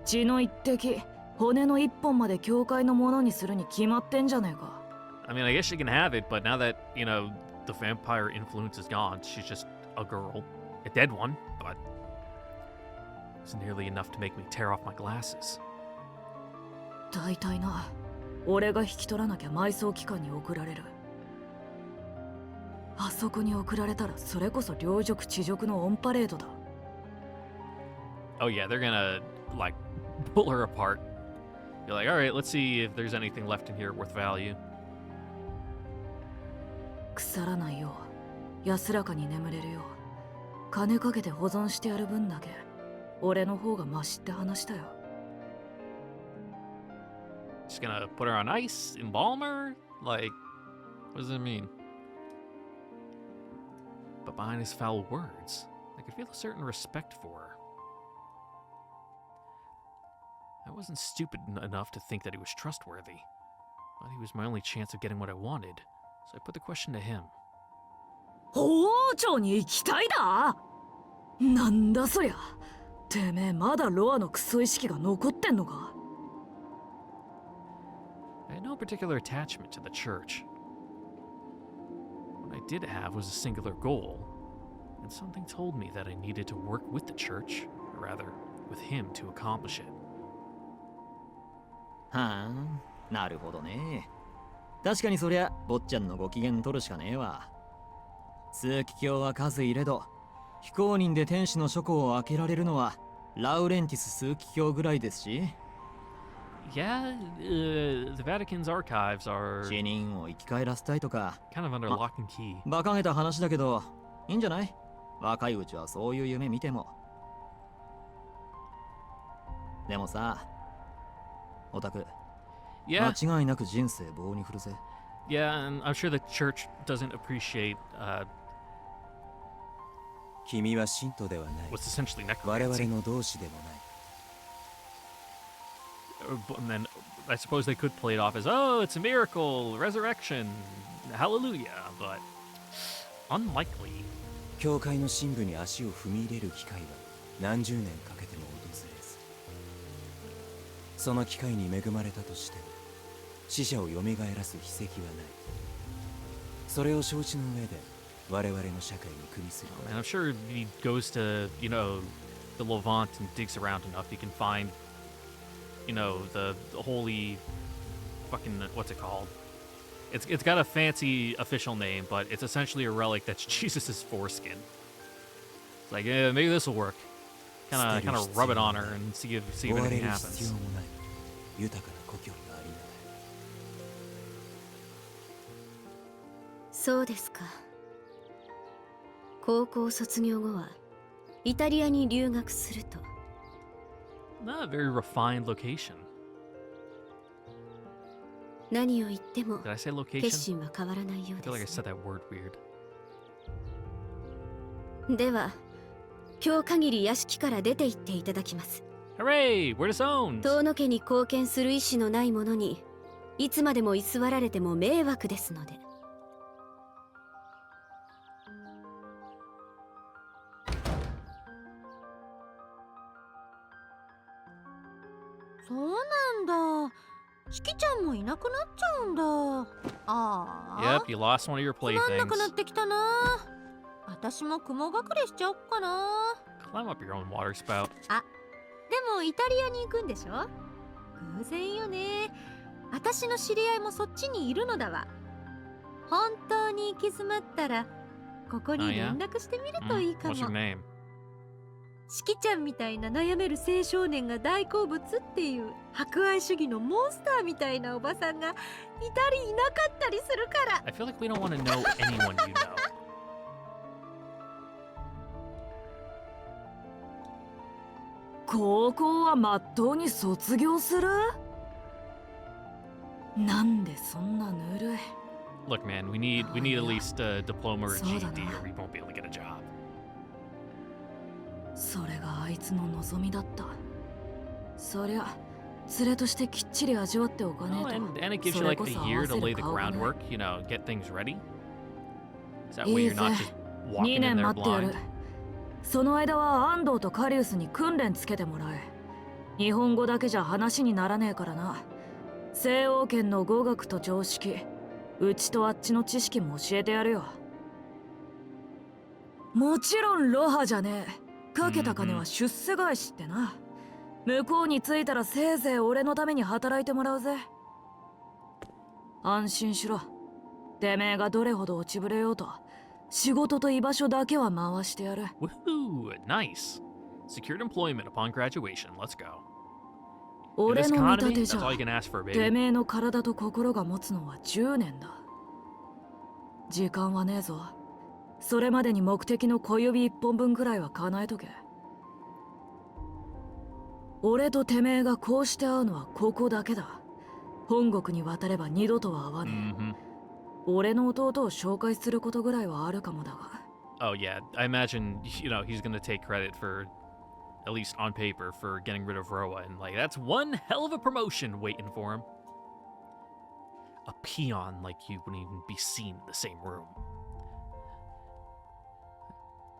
血の一滴、骨の一本まで教会のものにするに決まってんじゃねえか。I mean, I guess she can have it, but now that, the vampire influence is gone, she's just a girl. A dead one, but it's nearly enough to make me tear off my glasses. 大体な、俺が引き取らなきゃ埋葬機関に送られる。あそこに送られたらそれこそ両辱地辱のオンパレードだ。Oh yeah, they're gonna, pull her apart. You're like, alright, let's see if there's anything left in here worth value. 腐らないよう安らかに眠れるよう金かけて保存してやる分だけ俺の方がマシって話だよ。 Just gonna put her on ice, embalm her? Like, what does it mean? But behind his foul words, I could feel a certain respect for her. I wasn't stupid enough to think that he was trustworthy. But he was my only chance of getting what I wanted, so I put the question to him. 王朝に行きたいだ。なんだそりゃ。てめえまだロアのクソ意識が残ってんのか。 I had no particular attachment to the church. What I did have was a singular goal, and something told me that I needed to work with the church, or rather, with him to accomplish it. はあ、なるほどね。確かにそりゃ坊ちゃんのご機嫌取るしかねえわ。枢機卿は数いれど、非公認で天使の書庫を開けられるのはラウレンティス枢機卿ぐらいですし。Yeah, the Vatican's archives are 死人を生き返らせたいとか、 kind of under lock and key. 馬鹿げた話だけど、いいんじゃない？若いうちはそういう夢見ても。でもさ、オタク、 Yeah, 間違いなく人生棒に振るぜ。 yeah, and I'm sure the church doesn't appreciate 君は信徒ではない。 what's essentially 我々 necromancy. の同志でもない。 And then I suppose they could play it off as, oh, it's a miracle, resurrection, hallelujah, but unlikely. 教会の深部に足を踏み入れる機会は何十年かけても訪れず、その機会に恵まれたとしても死者を蘇らす筆跡はない。それを承知の上で我々の社会に組みする。 And I'm sure he goes to, you know, the Levant and digs around enough. He can find, you know, the holy fucking, what's it called? It's got a fancy official name, but it's essentially a relic that's Jesus' foreskin. It's like, yeah, maybe this will work. Kind of rub it on her and see if 追われ anything る必要 happens. もない豊かな故郷がありながら。そうですか。高校卒業後はイタリアに留学すると。 Not a very refined location. 何を言っても Did I say 決 location? 心は変わらないよ I う feel like I です said that word weird. では今日限り屋敷から出て行っていただきます。 Hooray! We're disowned! 遠野家に貢献する意思のない者にいつまでも居座られても迷惑ですので。そうなんだ。しきちゃんもいなくなっちゃうんだ。ああ。 Yep, you lost one of your つまんなくなっ playthings. てきたな。私も雲隠れしちゃおっかな。 Climb up your own water spout. でもイタリアに行くんでしょ？偶然よね。私の知り合いもそっちにいるのだわ。本当に行き詰まったらここに連絡してみるといいか What's your も。name? しきちゃんみたいな悩める青少年が大好物っていう博愛主義のモンスターみたいなおばさんがいたりいなかったりするから。 I feel like we don't want to know anyone you know. 高校はまっとうに卒業する？なんでそんなぬるい。 Look, man, we need at least a diploma or a そうだな。 GED, or we won't be able to get a job. それがあいつの望みだった。そりゃ連れとしてきっちり味わっておかね Oh, え and it gives と。 you それ like こ a そ合 year わ to せ lay る the 顔がね。 groundwork, you know, get things ready. Is that way you're not Easy. just 2 walking in 年 there 待ってやる blind?。その間は安藤とカリウスに訓練つけてもらえ。日本語だけじゃ話にならねえからな。西欧圏の語学と常識、うちとあっちの知識も教えてやるよ。もちろんロハじゃねえ。かけた金は出世返しってな。向こうに着いたらせいぜい俺のために働いてもらうぜ。安心しろ。てめえがどれほど落ちぶれようと仕事と居場所だけは回してやる。 Woohoo! Nice. Secured employment upon graduation. Let's go. In 俺 this の見立 economy, て that's じゃ all you can ask for, て baby. めえの体と心が持つのは10年だ。時間はねえぞ。それまでに目的の小指1本分くらいは叶えとけ。俺とてめえがこうして会うのはここだけだ。本国に渡れば二度とは会わねえ。 Mm-hmm. 俺の弟を紹介することぐらいはあるかもだが。 Oh yeah, I imagine he's gonna take credit for, at least on paper, for getting rid of Roa, and like that's one hell of a promotion waiting for him. A peon like you wouldn't even be seen in the same room.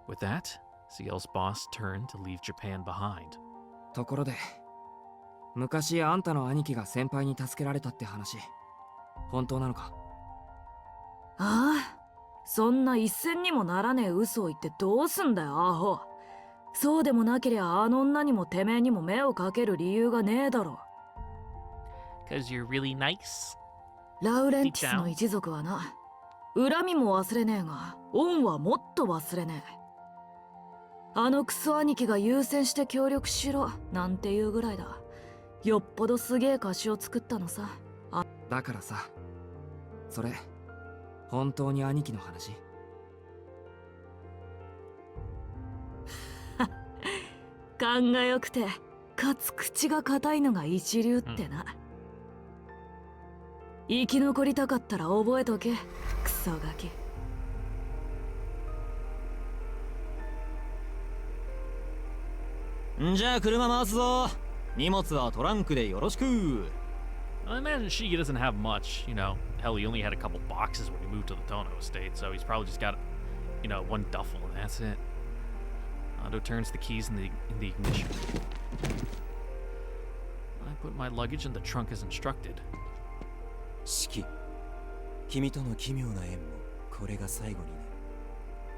With that, Ciel's boss turned to leave Japan behind. ところで、昔あんたの兄貴が先輩に助けられたって話、本当なのか？ああ、そんな一銭にもならねえ嘘を言ってどうすんだよ、アホ。そうでもなけりゃあの女にもてめえにも目をかける理由がねえだろ。 'Cause you're really nice. ラウレンティスの一族はな、恨みも忘れねえが、恩はもっと忘れねえ。あのクソ兄貴が優先して協力しろなんていうぐらいだ。よっぽどすげえ貸しを作ったのさ。だからさ、それ本当に兄貴の話？勘が良くてかつ口が固いのが一流ってな。生き残りたかったら覚えとけ、クソガキ。んじゃあ車回すぞ。荷物はトランクでよろしく。 I imagine Shige doesn't have much, Hell, he only had a couple boxes when he moved to the Tono estate, so he's probably just got, one duffel, and that's it. Ando turns the keys in the ignition. I put my luggage in the trunk as instructed. 四季、君との奇妙な縁もこれが最後にね。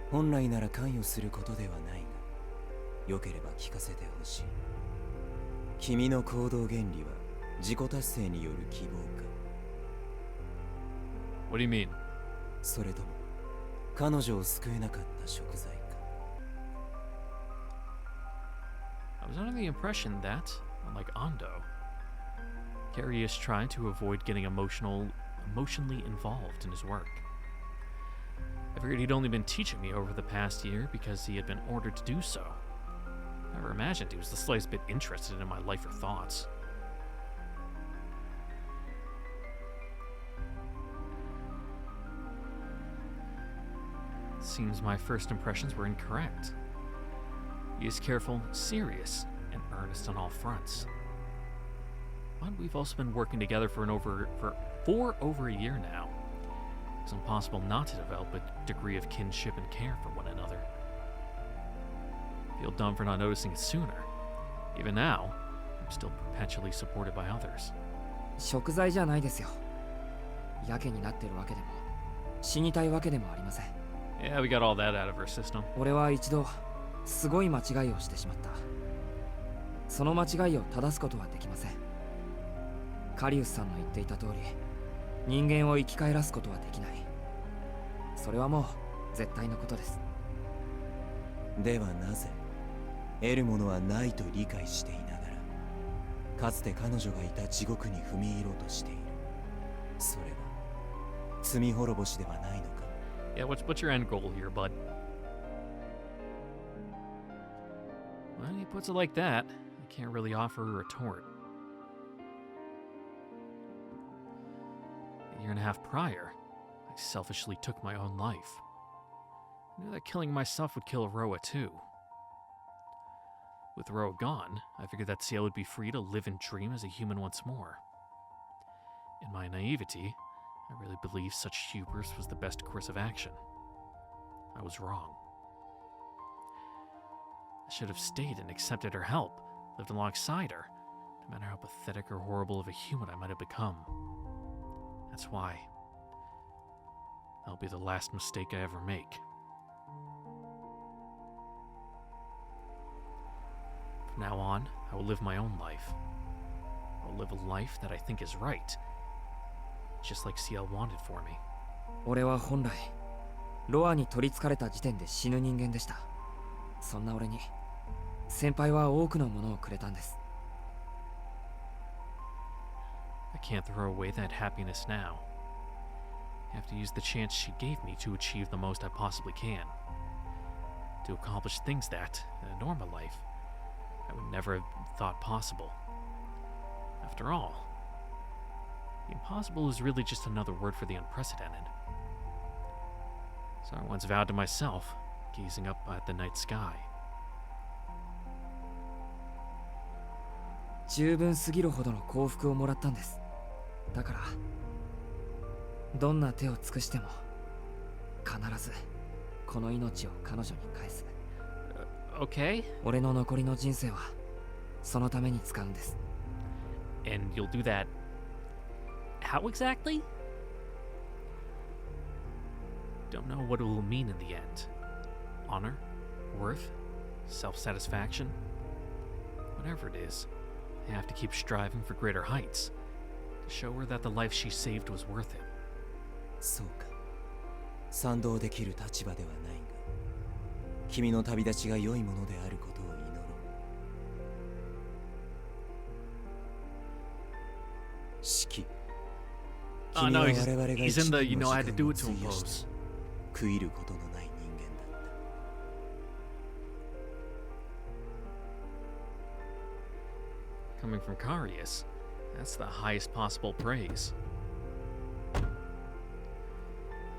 本来なら関与することではないが、よければ聞かせてほしい。君の行動原理は自己達成による希望か、 What do you mean? それとも彼女を救えなかった贖罪か。 I was under the impression that, unlike Ando, Carrie is trying to avoid getting emotionally involved in his work. I figured he'd only been teaching me over the past year because he had been ordered to do so. Never imagined he was the slightest bit interested in my life or thoughts. Seems my first impressions were incorrect. He is careful, serious, and earnest on all fronts. But we've also been working together for over a year now. It's impossible not to develop a degree of kinship and care for one another. I feel dumb for not noticing it sooner. Even now, I'm still perpetually supported by others. 贖罪じゃないですよ。やけになってるわけでも、死にたいわけでもありません。Yeah, we got all that out of our system. 俺は一度すごい間違いをしてしまった。その間違いを正すことはできません。カリウスさんの言っていた通り、人間を生き返らすことはできない。それはもう絶対のことです。ではなぜ得るものはないと理解していながら、かつて彼女がいた地獄に踏み入ろうとしている。それは罪滅ぼしではないのか。 Yeah, what's your end goal here, bud? Well, he puts it like that. I can't really offer a retort. A year and a half prior, I selfishly took my own life. I knew that killing myself would kill Roa too. With Roa gone, I figured that Ciel would be free to live and dream as a human once more. In my naivety, I really believed such hubris was the best course of action. I was wrong. I should have stayed and accepted her help, lived alongside her, no matter how pathetic or horrible of a human I might have become. That's why. That'll be the last mistake I ever make. From now on, I will live my own life. I will live a life that I think is right, just like Ciel wanted for me. 俺は本来ロアに取り憑かれた時点で死ぬ人間でした。そんな俺に先輩は多くのものをくれたんです。 I can't throw away that happiness now. I have to use the chance she gave me to achieve the most I possibly can. To accomplish things that, in a normal life, I would never have thought possible. After all, the impossible is really just another word for the unprecedented. So I once vowed to myself, gazing up at the night sky. 十分すぎるほどの幸福をもらったんです。だからどんな手を尽くしても必ずこの命を彼女に返す。Okay? 俺の残りの人生はそのために使うんです。 And you'll do that how exactly? Don't know what it will mean in the end. Honor? Worth? Self-satisfaction? Whatever it is, I have to keep striving for greater heights to show her that the life she saved was worth it. そうか。賛同できる立場ではないが、君の旅立ちが良いものであることを祈ろう。四季。 Oh 君 no, は he's, 我々が he's in the 一 you 年 know の I had 時 to 間 do を it to him 費やし pose. 悔いることのない人間だった。 Coming from Carius, that's the highest possible praise.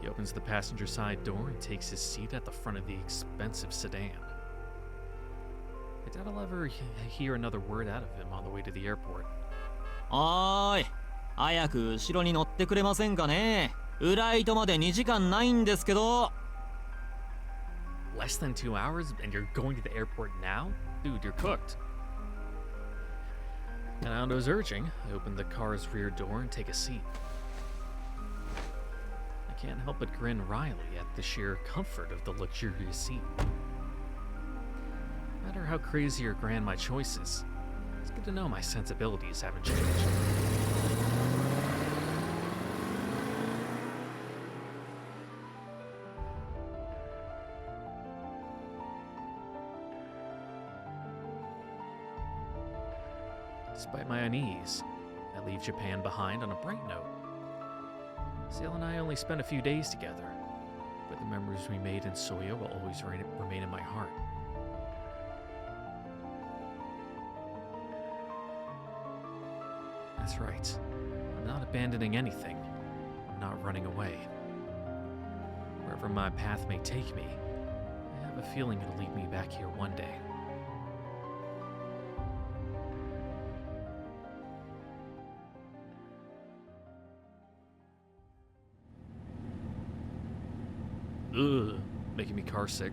He opens the passenger side door and takes his seat at the front of the expensive sedan. I doubt I'll ever hear another word out of him on the way to the airport. おーい、早く後ろに乗ってくれませんかね。フライトまで2時間ないんですけど。 Less than 2 hours and you're going to the airport now? Dude, you're cooked. And on to his urging, I open the car's rear door and take a seat. I can't help but grin wryly at the sheer comfort of the luxurious seat. No matter how crazy or grand my choices, it's good to know my sensibilities haven't changed. Despite my unease, I leave Japan behind on a bright note. Ciel and I only spent a few days together, but the memories we made in Soya will always remain in my heart. That's right. I'm not abandoning anything. I'm not running away. Wherever my path may take me, I have a feeling it'll lead me back here one day. Ugh, making me car sick.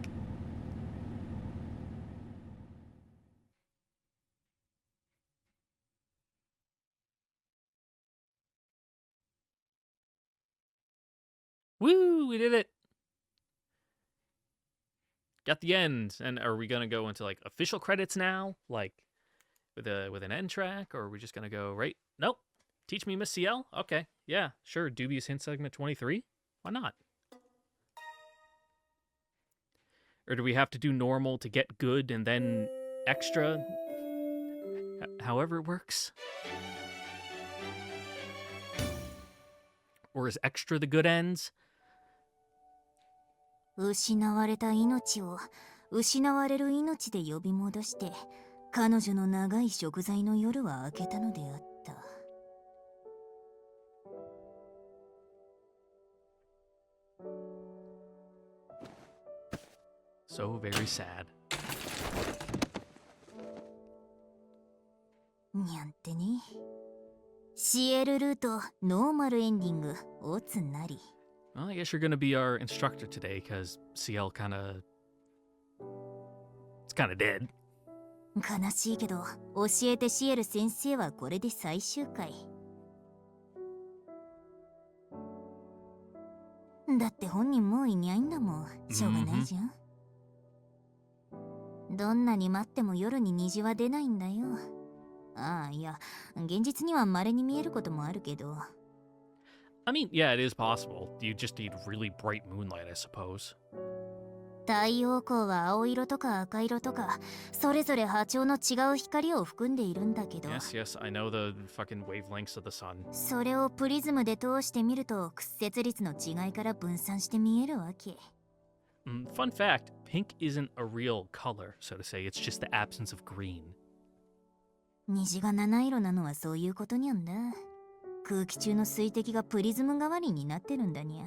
Woo, we did it. Got the end. And are we going to go into like official credits now? Like with an end track, or are we just going to go right? Nope. Teach me Miss Ciel? Okay. Yeah, sure. Dubious Hint segment 23. Why not? Or do we have to do normal to get good and then extra? However it works. Or is extra the good ends? 失われた命を失われる命で呼び戻して彼女の長い贖罪の夜は明けたのであった。 So very sad. にゃんてね。シエルルートノーマルエンディングおつなり。 Well, I guess you're gonna be our instructor today, because Ciel it's kinda dead. 悲しいけど教えてシエル先生はこれで最終回。だって本人もういないんだもん。しょうがないじゃん。どんなに待っても夜に虹は出ないんだよ。ああ、いや、現実には稀に見えることもあるけど。I mean, yeah, it is possible. You just need really bright moonlight, I suppose. 太陽光は青色とか赤色とか、それぞれ波長の違う光を含んでいるんだけど。Yes, yes, I know the fucking wavelengths of the sun. それをプリズムで通してみると、屈折率の違いから分散して見えるわけ。Fun fact, pink isn't a real color, so to say. It's just the absence of green. 虹が七色なのはそういうことにゃんだ。空気中の水滴がプリズム代わりになってるんだにゃ。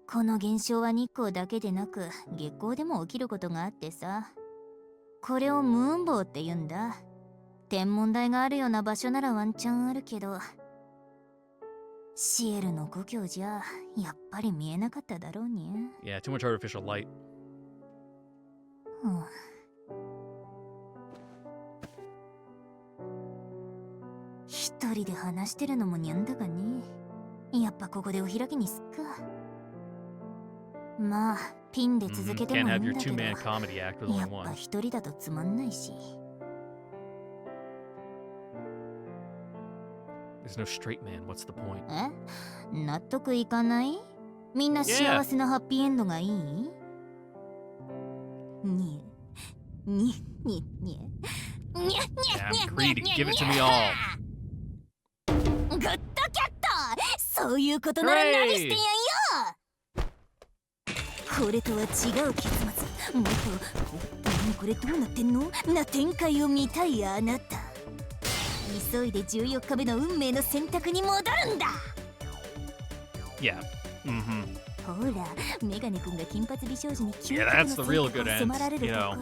この現象は日光だけでなく月光でも起きることがあってさ。これをムーンボウって言うんだ。天文台があるような場所ならワンチャンあるけど、シエルの故郷じゃやっぱり見えなかっただろうにゃ。 Yeah, too much artificial light. うん。一人で話してるのもにゃんだがね。やっぱここでお開きにすっか。まあピンで続けて Can't もいい have ん your だけど、 two-man comedy act with や only っぱ one. 一人だとつまんないし。 There's no straight man. What's the point? え、納得いかない？みんな幸せなハッピーエンドがいい？にえにえにえにえに Yeah, I'm greedy. Give it to me all. グッドキャット、そういうことなら何してやんよ。これとは違う結末。もっと何これどうなってんのな展開を見たいあなた。急いで14日目の運命の選択に戻るんだ。 Yeah. Mm-hmm. ほら、メガネ君が金髪美少女に Yeah, that's the real good end. You know,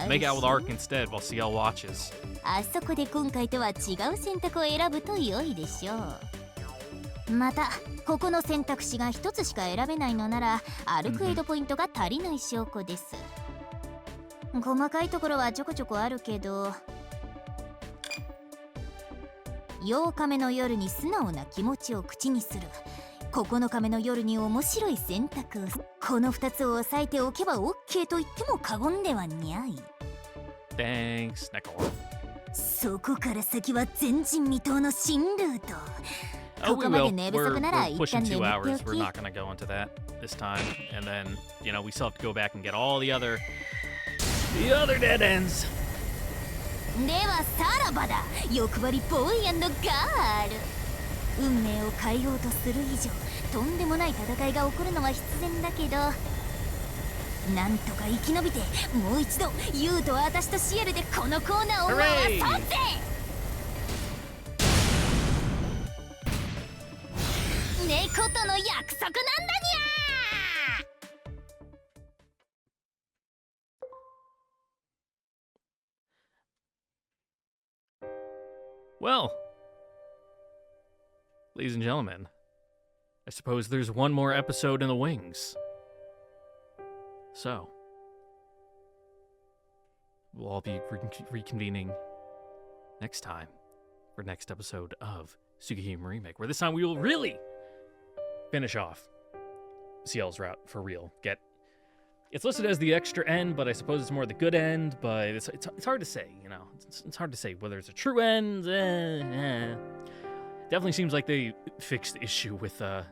make out with Ark instead while Ciel watches. あそこで今回とは違う選択を選ぶと良いでしょう。またここの選択肢が一つしか選べないのならアルクエイドポイントが足りない証拠です。細かいところはちょこちょこあるけど、8日目の夜に素直な気持ちを口にする、9日目の夜に面白い選択、この2つを押さえておけば OK と言っても過言ではにゃい。 Thanks, Neko. そこから先は前人未到の新ルート。 Oh, こ we こまで will. 寝不足なら We're 一 pushing 旦 2 眠って hours. お We're き。 not gonna go into that this time. And then, you know, we still have to go back and get all the other dead ends. ではさらばだ、欲張りボーイ&ガール。運命を変えようとする以上、とんでもない戦いが起こるのは必然だけど、なんとか生き延びてもう一度ユウと私とシエルでこのコーナーを回そうぜ。猫との約束なんだにゃ。 Well, ladies and gentlemen, I suppose there's one more episode in the wings. So, we'll all be reconvening next time for next episode of Tsukihime Remake, where this time we will really finish off Ciel's route for real. It's listed as the extra end, but I suppose it's more the good end. But it's hard to say, you know. It's hard to say whether it's a true end. Definitely seems like they fixed the issue with the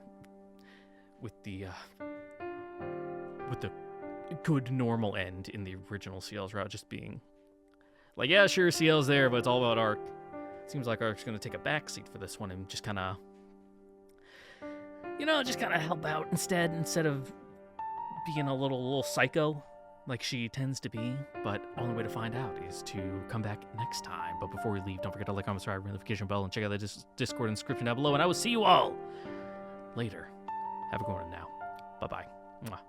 good normal end in the original Ciel's route, just being like, yeah, sure, Ciel's there, but it's all about Ark. Seems like Ark's gonna take a backseat for this one and just kind of, help out instead of being a little psycho like she tends to be. But only way to find out is to come back next time. But before we leave, don't forget to like, comment, subscribe, ring the notification bell, and check out the Discord and description down below. And I will see you all later. Have a good one now. Bye-bye. Mwah.